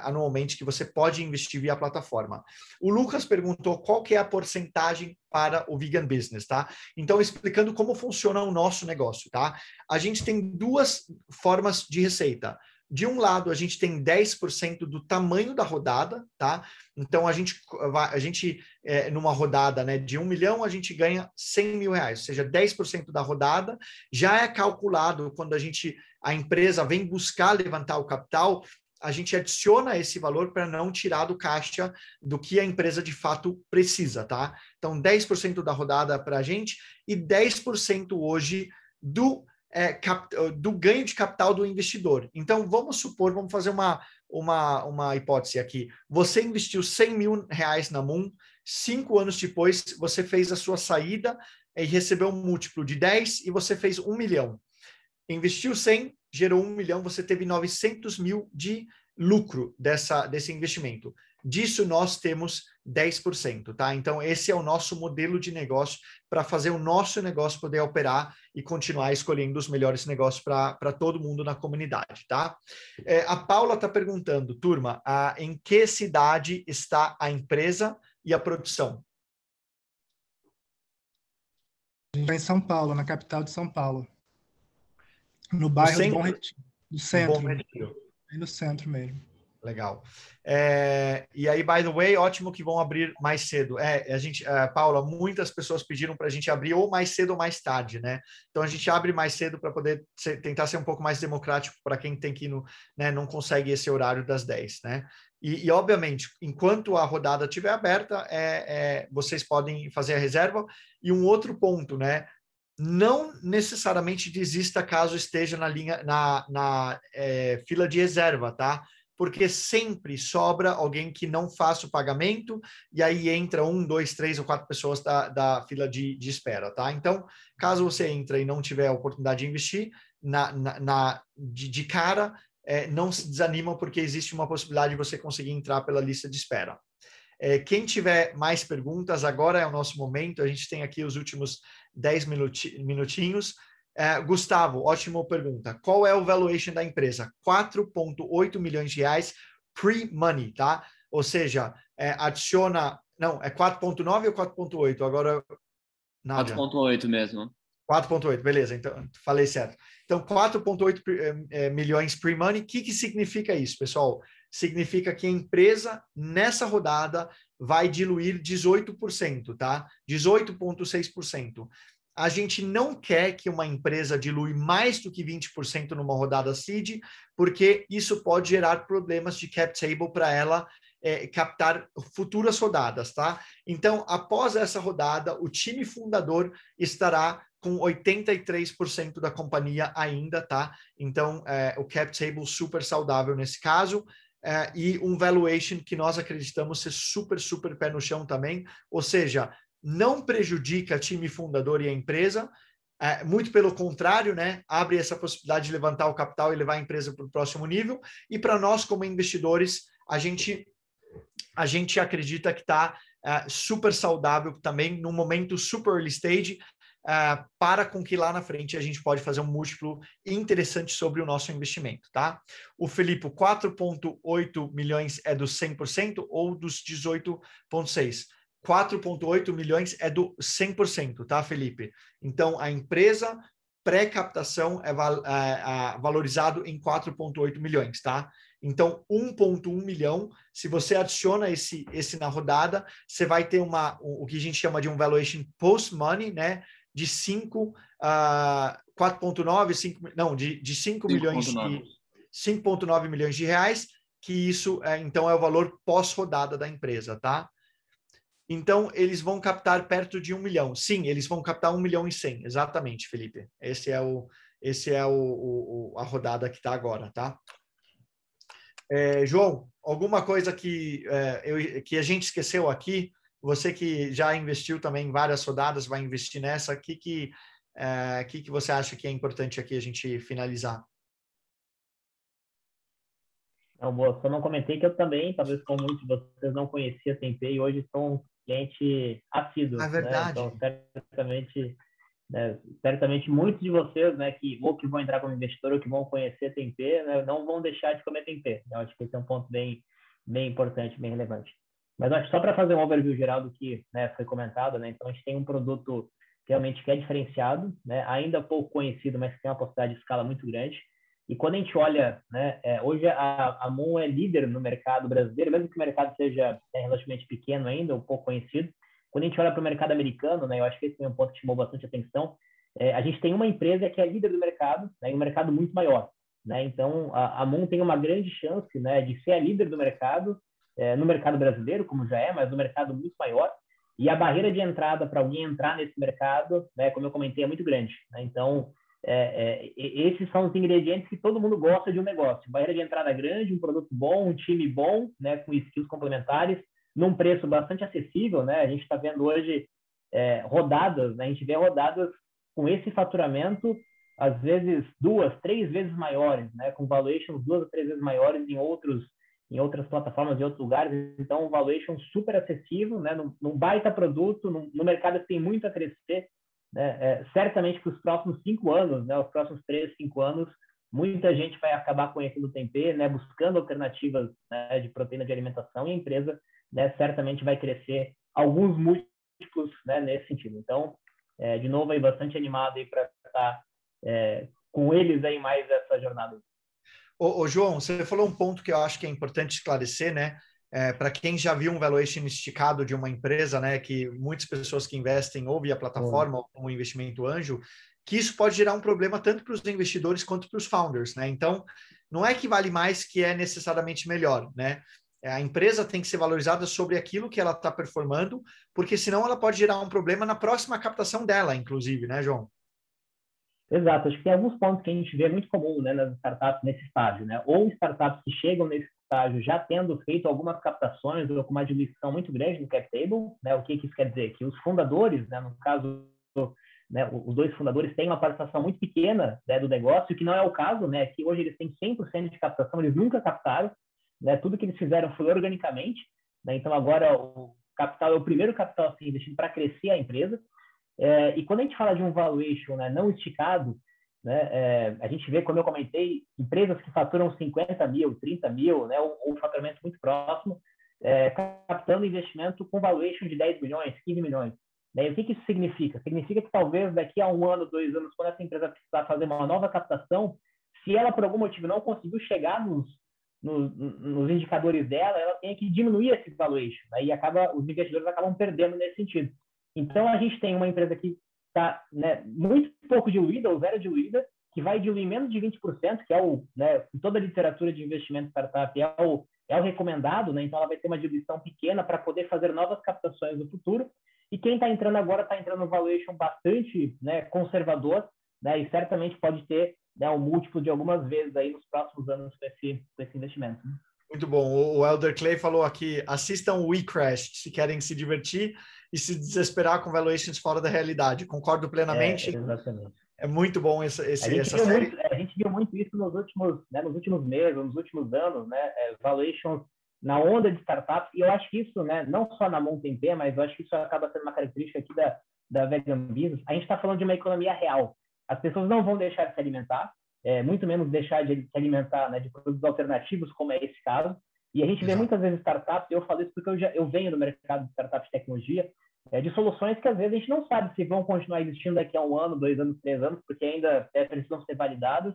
anualmente que você pode investir via plataforma. O Lucas perguntou qual que é a porcentagem para o Vegan Business, tá? Então, explicando como funciona o nosso negócio, tá? A gente tem duas formas de receita. De um lado, a gente tem 10% do tamanho da rodada, tá? Então, a gente numa rodada, né, de 1 milhão, a gente ganha R$100 mil, ou seja, 10% da rodada já é calculado quando a empresa vem buscar levantar o capital. A gente adiciona esse valor para não tirar do caixa do que a empresa de fato precisa, tá? Então, 10% da rodada para a gente e 10% hoje do ganho de capital do investidor. Então, vamos fazer uma hipótese aqui. Você investiu R$100 mil na Moon, 5 anos depois, você fez a sua saída e recebeu um múltiplo de 10 e você fez 1 milhão. Investiu 100, gerou 1 milhão, você teve 900 mil de lucro desse investimento. Disso nós temos 10%, tá? Então, esse é o nosso modelo de negócio para fazer o nosso negócio poder operar e continuar escolhendo os melhores negócios para todo mundo na comunidade, tá? A Paula está perguntando, turma, em que cidade está a empresa e a produção? A gente está em São Paulo, na capital de São Paulo. No bairro do Bom Retiro. No centro. Bom Retiro. Aí no centro mesmo. Legal. E aí, by the way, ótimo que vão abrir mais cedo. Paula, muitas pessoas pediram para a gente abrir ou mais cedo ou mais tarde, né? Então a gente abre mais cedo para poder tentar ser um pouco mais democrático para quem tem que ir né, não consegue esse horário das 10, né? E obviamente, enquanto a rodada estiver aberta, vocês podem fazer a reserva. E um outro ponto, né? Não necessariamente desista caso esteja na fila de reserva, tá? Porque sempre sobra alguém que não faça o pagamento e aí entra 1, 2, 3 ou 4 pessoas da fila de espera, tá? Então, caso você entre e não tiver a oportunidade de investir de cara, não se desanima porque existe uma possibilidade de você conseguir entrar pela lista de espera. Quem tiver mais perguntas, agora é o nosso momento. A gente tem aqui os últimos 10 minutinhos. Gustavo, ótima pergunta. Qual é o valuation da empresa? 4,8 milhões de reais pre-money, tá? Ou seja, adiciona... Não, é 4,9 ou 4,8? Agora... 4,8 mesmo. 4,8, beleza, então falei certo. Então, 4,8 milhões pre-money, o que significa isso, pessoal? Significa que a empresa, nessa rodada, vai diluir 18%, tá? 18,6%. A gente não quer que uma empresa dilui mais do que 20% numa rodada seed, porque isso pode gerar problemas de cap table para ela captar futuras rodadas, tá? Então, após essa rodada, o time fundador estará com 83% da companhia ainda, tá? Então, o cap table super saudável nesse caso, e um valuation que nós acreditamos ser super, super pé no chão também, ou seja, não prejudica o time fundador e a empresa, muito pelo contrário, né? Abre essa possibilidade de levantar o capital e levar a empresa para o próximo nível, e para nós, como investidores, a gente acredita que está super saudável também, num momento super early stage, para com que lá na frente a gente pode fazer um múltiplo interessante sobre o nosso investimento, tá? O Felipe, 4,8 milhões é dos 100% ou dos 18,6%? 4,8 milhões é do 100%, tá, Felipe? Então, a empresa pré-captação é valorizado em 4,8 milhões, tá? Então, 1,1 milhão, se você adiciona esse na rodada, você vai ter o que a gente chama de um valuation post-money, né? De 5 milhões de 5,9 milhões de reais, que isso então é o valor pós-rodada da empresa, tá? Então, eles vão captar perto de 1 milhão. Sim, eles vão captar 1 milhão e 100, exatamente, Felipe. Esse é a rodada que está agora, tá? João, alguma coisa que a gente esqueceu aqui? Você que já investiu também em várias rodadas, vai investir nessa, o que você acha que é importante aqui a gente finalizar? Não, só não comentei que eu também, talvez como muitos de vocês não conhecia a Tempê e hoje sou um cliente assíduo. É verdade. Né? Então, certamente muitos de vocês, né, que vão entrar como investidor ou que vão conhecer a Tempê, né, não vão deixar de comer Tempê. Eu acho que esse é um ponto bem importante, bem relevante. Mas acho só para fazer um overview geral do que, né, foi comentado, né? Então a gente tem um produto realmente que é diferenciado, né, ainda pouco conhecido, mas que tem uma possibilidade de escala muito grande. E quando a gente olha, né, hoje a Moon é líder no mercado brasileiro, mesmo que o mercado seja relativamente pequeno ainda, ou pouco conhecido. Quando a gente olha para o mercado americano, né, eu acho que esse é um ponto que chamou bastante atenção. A gente tem uma empresa que é líder do mercado, né, e um mercado muito maior, né? Então a Moon tem uma grande chance, né, de ser a líder do mercado, no mercado brasileiro, como já é, mas no mercado muito maior. E a barreira de entrada para alguém entrar nesse mercado, né, como eu comentei, é muito grande, né? Então esses são os ingredientes que todo mundo gosta de um negócio. Barreira de entrada grande, um produto bom, um time bom, né, com skills complementares, num preço bastante acessível, né? A gente está vendo hoje rodadas, né? A gente vê rodadas com esse faturamento, às vezes 2, 3 vezes maiores, né? Com valuations 2 a 3 vezes maiores em outros em outras plataformas, em outros lugares. Então, um valuation super acessível, né? Num baita produto, no mercado que tem muito a crescer, né? Certamente que os próximos 5 anos, né? Os próximos 3, 5 anos, muita gente vai acabar conhecendo o tempê, né? Buscando alternativas, né, de proteína de alimentação, e a empresa, né, certamente vai crescer alguns múltiplos, né, nesse sentido. Então, de novo, aí bastante animado aí para estar com eles aí mais essa jornada. Ô, João, você falou um ponto que eu acho que é importante esclarecer, né? Para quem já viu um valuation esticado de uma empresa, né, que muitas pessoas que investem ou via plataforma ou como investimento anjo, que isso pode gerar um problema tanto para os investidores quanto para os founders, né? Então, não é que vale mais que é necessariamente melhor, né? A empresa tem que ser valorizada sobre aquilo que ela está performando, porque senão ela pode gerar um problema na próxima captação dela, inclusive, né, João? Exato, acho que tem alguns pontos que a gente vê muito comum, né, nas startups nesse estágio, né? Ou startups que chegam nesse estágio já tendo feito algumas captações ou com uma diluição muito grande no cap table, né? O que isso quer dizer? Que os fundadores, né, no caso, né, os 2 fundadores têm uma participação muito pequena, né, do negócio, que não é o caso, né? Que hoje eles têm 100% de captação, eles nunca captaram, né? Tudo que eles fizeram foi organicamente, né? Então agora o capital é o primeiro capital a ser investido para crescer a empresa. E quando a gente fala de um valuation, né, não esticado, né, a gente vê, como eu comentei, empresas que faturam 50 mil, 30 mil, né, ou um faturamento muito próximo, captando investimento com valuation de 10 milhões, 15 milhões. Né? E o que isso significa? Significa que talvez daqui a 1 ano, 2 anos, quando essa empresa precisar fazer uma nova captação, se ela por algum motivo não conseguiu chegar nos indicadores dela, ela tem que diminuir esse valuation, né? E os investidores acabam perdendo nesse sentido. Então, a gente tem uma empresa que está, né, muito pouco diluída, ou zero diluída, que vai diluir menos de 20%, que é né, em toda a literatura de investimento startup, é o recomendado, né? Então ela vai ter uma diluição pequena para poder fazer novas captações no futuro. E quem está entrando agora está entrando no valuation bastante, né, conservador, né, e certamente pode ter, né, um múltiplo de algumas vezes aí nos próximos anos com esse investimento. Né? Muito bom. O Elder Clay falou aqui, assistam o WeCrash se querem se divertir e se desesperar com valuations fora da realidade. Concordo plenamente. Exatamente. É muito bom essa série. A gente viu muito isso nos últimos meses, nos últimos anos, né? Valuations na onda de startups, e eu acho que isso, né, não só na MonTempê, mas eu acho que isso acaba sendo uma característica aqui da Vegan Business. A gente está falando de uma economia real. As pessoas não vão deixar de se alimentar, muito menos deixar de se alimentar, né, de produtos alternativos, como é esse caso. E a gente vê muitas vezes startups, e eu falo isso porque eu venho do mercado de startups de tecnologia, de soluções que às vezes a gente não sabe se vão continuar existindo daqui a 1 ano, 2 anos, 3 anos, porque ainda precisam ser validadas,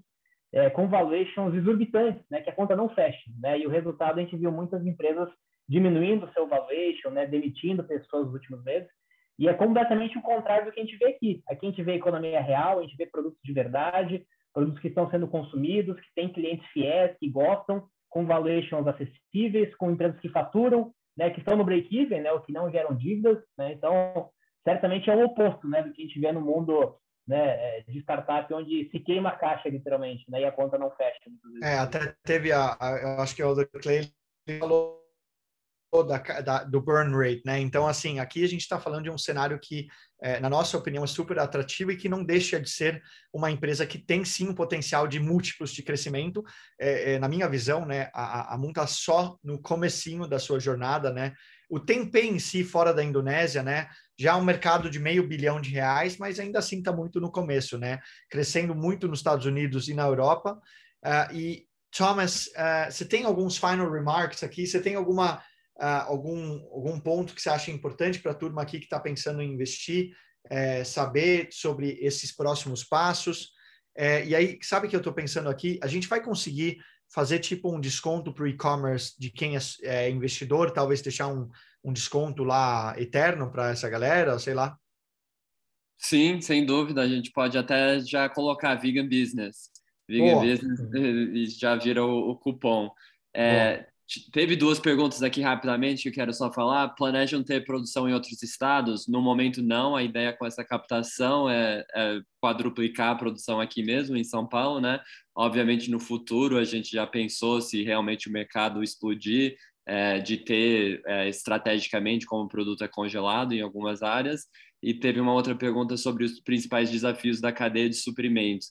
com valuations exorbitantes, né, que a conta não fecha. Né, e o resultado, a gente viu muitas empresas diminuindo o seu valuation, né, demitindo pessoas nos últimos meses, e é completamente o contrário do que a gente vê aqui. Aqui a gente vê economia real, a gente vê produtos de verdade, produtos que estão sendo consumidos, que têm clientes fiéis, que gostam, com valuations acessíveis, com empresas que faturam, né, que estão no break-even, né, ou que não geram dívidas. Né, então, certamente é o oposto, né, do que a gente vê no mundo, né, de startup, onde se queima a caixa, literalmente, né, e a conta não fecha. Até teve eu acho que o Elder Clay falou do burn rate, né? Então, assim, aqui a gente está falando de um cenário que, na nossa opinião, é super atrativo e que não deixa de ser uma empresa que tem sim um potencial de múltiplos de crescimento. Na minha visão, né, a Moon está só no comecinho da sua jornada, né? O tempê em si, fora da Indonésia, né, já é um mercado de R$500 bilhão, mas ainda assim está muito no começo, né? Crescendo muito nos Estados Unidos e na Europa. E, Thomas, você tem alguns final remarks aqui? Você tem algum ponto que você acha importante para a turma aqui que está pensando em investir, saber sobre esses próximos passos? E aí, sabe o que eu estou pensando aqui? A gente vai conseguir fazer tipo um desconto para o e-commerce de quem é investidor, talvez deixar um desconto lá eterno para essa galera, sei lá? Sim, sem dúvida. A gente pode até já colocar Vegan Business. Vegan Business e já vira o cupom. Teve 2 perguntas aqui rapidamente que eu quero só falar. Planejam ter produção em outros estados? No momento, não. A ideia com essa captação é quadruplicar a produção aqui mesmo, em São Paulo, né? Obviamente, no futuro, a gente já pensou se realmente o mercado explodir, de ter estrategicamente como o produto é congelado em algumas áreas. E teve uma outra pergunta sobre os principais desafios da cadeia de suprimentos.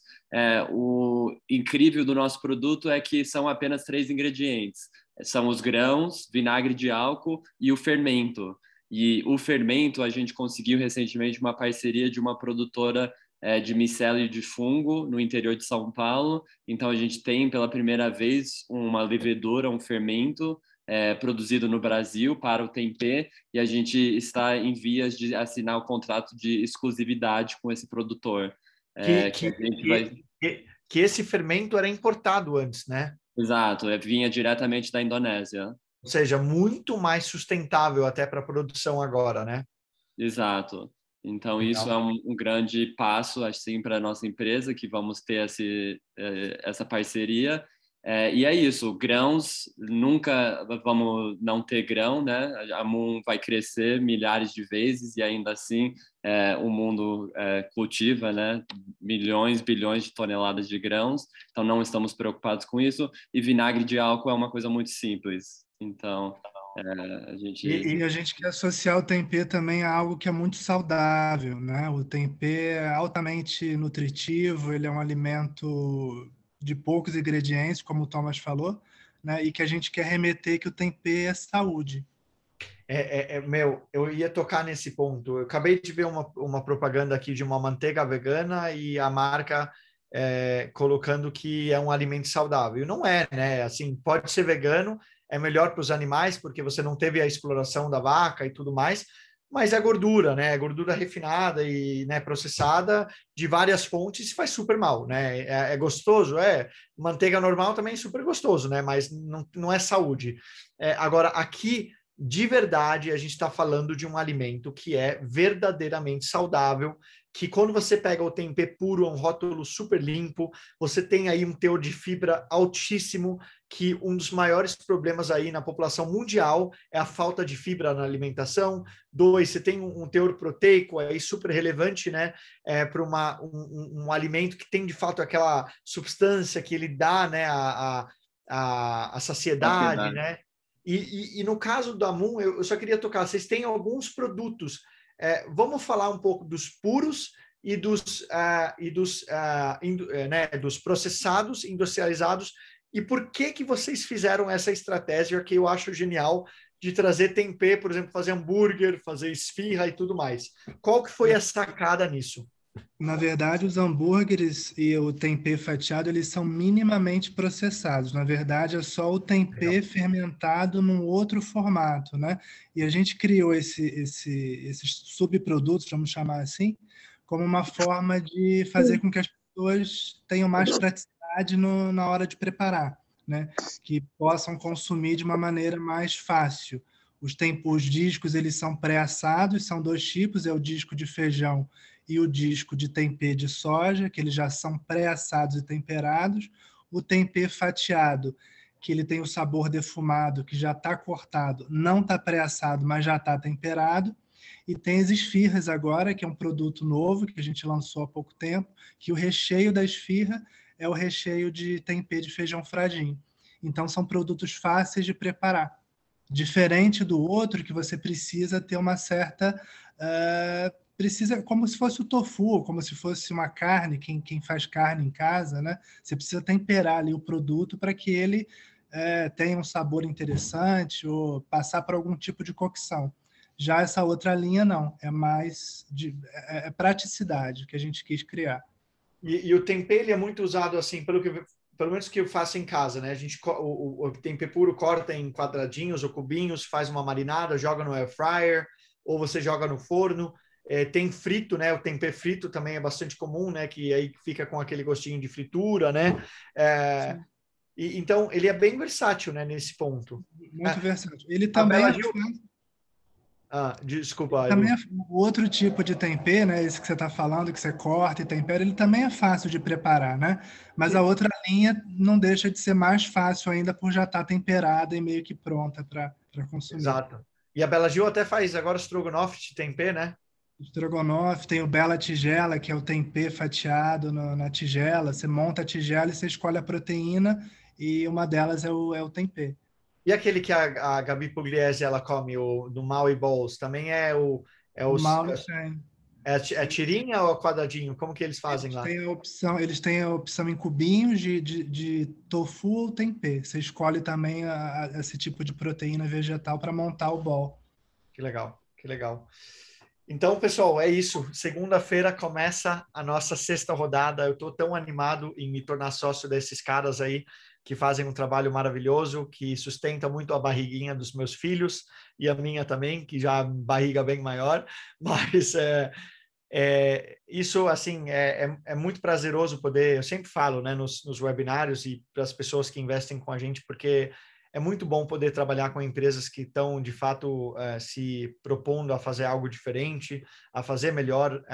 O incrível do nosso produto é que são apenas 3 ingredientes. são os grãos, vinagre de álcool e o fermento. E o fermento a gente conseguiu recentemente uma parceria de uma produtora de micélio de fungo no interior de São Paulo. Então a gente tem pela primeira vez uma levedura, um fermento produzido no Brasil para o tempê, e a gente está em vias de assinar o contrato de exclusividade com esse produtor. Que esse fermento era importado antes, né? Exato, vinha diretamente da Indonésia. Ou seja, muito mais sustentável até para a produção agora, né? Exato. Então, Legal. isso é um grande passo, assim, para a nossa empresa, que vamos ter essa parceria. E é isso, grãos, nunca vamos não ter grão, né? A Moon vai crescer milhares de vezes e ainda assim o mundo cultiva, né? Milhões, bilhões de toneladas de grãos, então não estamos preocupados com isso. E vinagre de álcool é uma coisa muito simples, então a gente... E a gente quer associar o tempê também a algo que é muito saudável, né? O tempê é altamente nutritivo, ele é um alimento de poucos ingredientes, como o Thomas falou, né? E que a gente quer remeter que o tempê é saúde. Eu ia tocar nesse ponto. Eu acabei de ver uma propaganda aqui de uma manteiga vegana e a marca colocando que é um alimento saudável. Não é, né? Assim, pode ser vegano, é melhor para os animais porque você não teve a exploração da vaca e tudo mais, mas é gordura, né? É gordura refinada e, né, processada de várias fontes, faz super mal, né? É gostoso, manteiga normal também é super gostoso, né? Mas não é saúde. Agora, aqui, de verdade, a gente está falando de um alimento que é verdadeiramente saudável, que quando você pega o tempê puro, é um rótulo super limpo, você tem aí um teor de fibra altíssimo, que um dos maiores problemas aí na população mundial é a falta de fibra na alimentação. 2, você tem um teor proteico aí super relevante, né, para um alimento que tem de fato aquela substância que ele dá, né, a saciedade, né? E no caso da Moon, eu só queria tocar, vocês têm alguns produtos, vamos falar um pouco dos puros e dos processados, industrializados, e por que vocês fizeram essa estratégia que eu acho genial de trazer tempê, por exemplo, fazer hambúrguer, fazer esfirra e tudo mais. Qual que foi a sacada nisso? Na verdade, os hambúrgueres e o tempê fatiado, eles são minimamente processados. Na verdade, é só o tempê fermentado num outro formato, né? E a gente criou esses subprodutos, vamos chamar assim, como uma forma de fazer com que as pessoas tenham mais praticidade na hora de preparar, né? Que possam consumir de uma maneira mais fácil. Os discos, eles são pré-assados, são 2 tipos, é o disco de feijão e o disco de tempê de soja, que eles já são pré-assados e temperados. O tempê fatiado, que ele tem o sabor defumado, que já está cortado, não está pré-assado, mas já está temperado. E tem as esfirras agora, que é um produto novo, que a gente lançou há pouco tempo, que o recheio da esfirra é o recheio de tempê de feijão fradinho. Então, são produtos fáceis de preparar. Diferente do outro, que você precisa ter uma certa... precisa, como se fosse o tofu, como se fosse uma carne, quem faz carne em casa, né? Você precisa temperar ali o produto para que ele tenha um sabor interessante ou passar por algum tipo de cocção. Já essa outra linha, não. É mais de praticidade que a gente quis criar. E o tempê, ele é muito usado, assim, pelo menos que eu faço em casa, né? A gente, o tempê puro corta em quadradinhos ou cubinhos, faz uma marinada, joga no air fryer, ou você joga no forno. Tem frito, né? O tempê frito também é bastante comum, né? Que aí fica com aquele gostinho de fritura, né? Então, ele é bem versátil, né? Nesse ponto. Muito versátil. Ele também desculpa. Também o outro tipo de tempê, né? Esse que você está falando, que você corta e tempera, ele também é fácil de preparar, né? Mas a outra linha não deixa de ser mais fácil ainda por já estar temperada e meio que pronta para consumir. Exato. E a Bela Gil até faz agora estrogonofe de tempê, né? Estrogonofe, tem o Bela Tigela, que é o tempê fatiado na tigela. Você monta a tigela e você escolhe a proteína e uma delas é o tempê. E aquele que a Gabi Pugliese ela come, do Maui Balls, também é o Mal não tem. É tirinha ou quadradinho? Como que eles fazem lá? Eles têm a opção em cubinhos de tofu ou tempê. Você escolhe também esse tipo de proteína vegetal para montar o bowl. Que legal, que legal. Então, pessoal, é isso. Segunda-feira começa a nossa sexta rodada. Eu estou tão animado em me tornar sócio desses caras aí que fazem um trabalho maravilhoso, que sustenta muito a barriguinha dos meus filhos e a minha também, que já barriga bem maior. Mas isso, assim, é muito prazeroso poder... Eu sempre falo, né, nos webinários e para as pessoas que investem com a gente, porque é muito bom poder trabalhar com empresas que estão, de fato, se propondo a fazer algo diferente, a fazer melhor,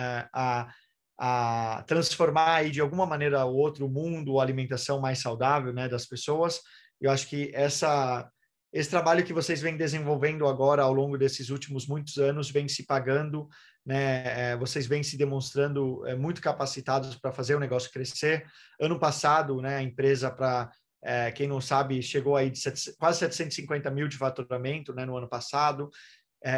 a transformar aí, de alguma maneira ou outra, o mundo, a alimentação mais saudável, né, das pessoas. Eu acho que esse trabalho que vocês vêm desenvolvendo agora ao longo desses últimos muitos anos vem se pagando, né? Vocês vêm se demonstrando muito capacitados para fazer o negócio crescer. Ano passado, né, a empresa, quem não sabe, chegou aí de quase 750 mil de faturamento, né, no ano passado.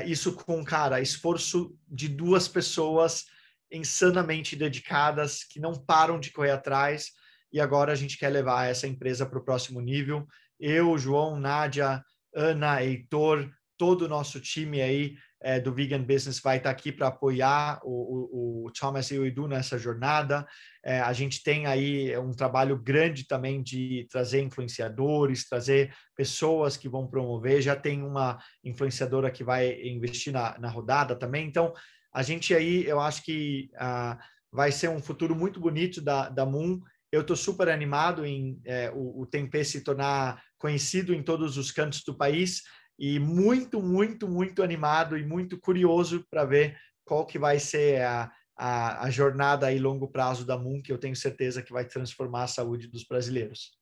Isso com, cara, esforço de 2 pessoas insanamente dedicadas, que não param de correr atrás, e agora a gente quer levar essa empresa para o próximo nível. Eu, João, Nádia, Ana, Heitor, todo o nosso time aí do Vegan Business vai estar aqui para apoiar o Thomas e o Edu nessa jornada. A gente tem aí um trabalho grande também de trazer influenciadores, trazer pessoas que vão promover. Já tem uma influenciadora que vai investir na rodada também. Então, a gente aí, eu acho que vai ser um futuro muito bonito da Moon. Eu estou super animado em o tempê se tornar conhecido em todos os cantos do país e muito, muito, muito animado e muito curioso para ver qual que vai ser a jornada aí longo prazo da Moon, que eu tenho certeza que vai transformar a saúde dos brasileiros.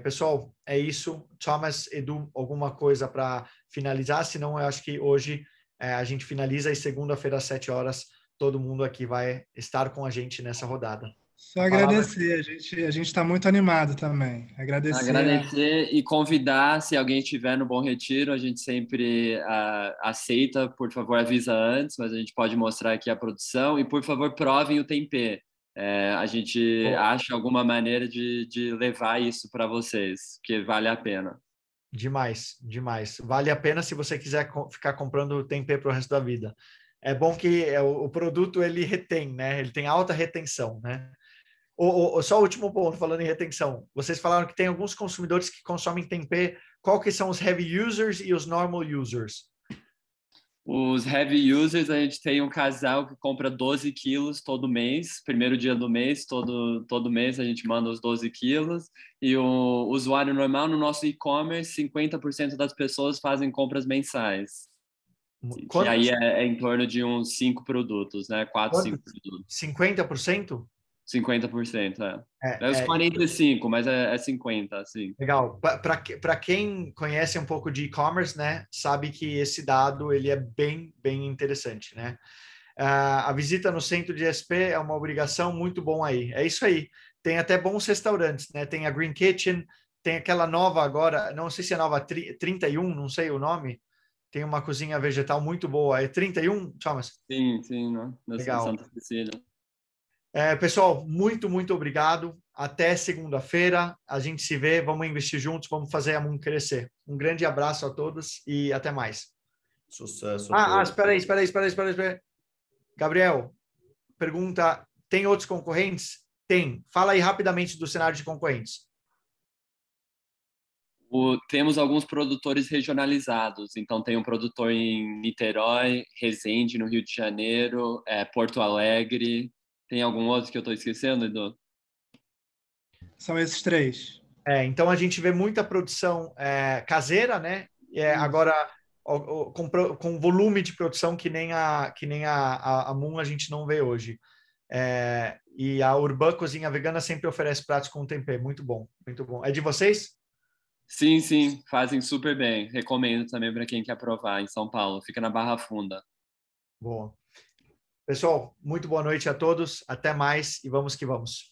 Pessoal, é isso. Thomas, Edu, alguma coisa para finalizar? Senão, eu acho que hoje a gente finaliza e segunda-feira às 7 horas todo mundo aqui vai estar com a gente nessa rodada. Só agradecer, a gente está muito animado também. Agradecer e convidar, se alguém estiver no Bom Retiro, a gente sempre aceita, por favor, avisa antes, mas a gente pode mostrar aqui a produção e, por favor, provem o tempê. A gente acha alguma maneira de levar isso para vocês, que vale a pena. Demais, demais. Vale a pena se você quiser ficar comprando tempê para o resto da vida. É bom que o produto ele retém, né? Ele tem alta retenção, né? Só o último ponto, falando em retenção. Vocês falaram que tem alguns consumidores que consomem tempê. Qual que são os heavy users e os normal users? Os heavy users, a gente tem um casal que compra 12 quilos todo mês. Primeiro dia do mês, todo mês a gente manda os 12 quilos. E o usuário normal, no nosso e-commerce, 50% das pessoas fazem compras mensais. Que aí é em torno de uns 5 produtos, né? 4, 5 produtos. 50%? 50%, é os 45, mas é 50, assim. Legal. Para quem conhece um pouco de e-commerce, né, sabe que esse dado ele é bem, bem interessante, né? A visita no centro de SP é uma obrigação, muito bom aí. É isso aí. Tem até bons restaurantes, né? Tem a Green Kitchen, tem aquela nova agora, não sei se é nova 31, não sei o nome. Tem uma cozinha vegetal muito boa. É 31, Thomas? Sim, né? Legal. Santa Cecília. Pessoal, muito, muito obrigado. Até segunda-feira. A gente se vê, vamos investir juntos, vamos fazer a Moon crescer. Um grande abraço a todos e até mais. Sucesso. Espera aí. Gabriel, pergunta, tem outros concorrentes? Tem. Fala aí rapidamente do cenário de concorrentes. Temos alguns produtores regionalizados. Então, tem um produtor em Niterói, Resende, no Rio de Janeiro, Porto Alegre. Tem algum outro que eu estou esquecendo, Edu? São esses 3. Então, a gente vê muita produção caseira, né? Agora, com volume de produção que nem a Moon a gente não vê hoje. E a Urban Cozinha Vegana sempre oferece pratos com tempê. Muito bom, muito bom. É de vocês? Sim, fazem super bem. Recomendo também para quem quer provar em São Paulo. Fica na Barra Funda. Boa. Pessoal, muito boa noite a todos. Até mais e vamos que vamos.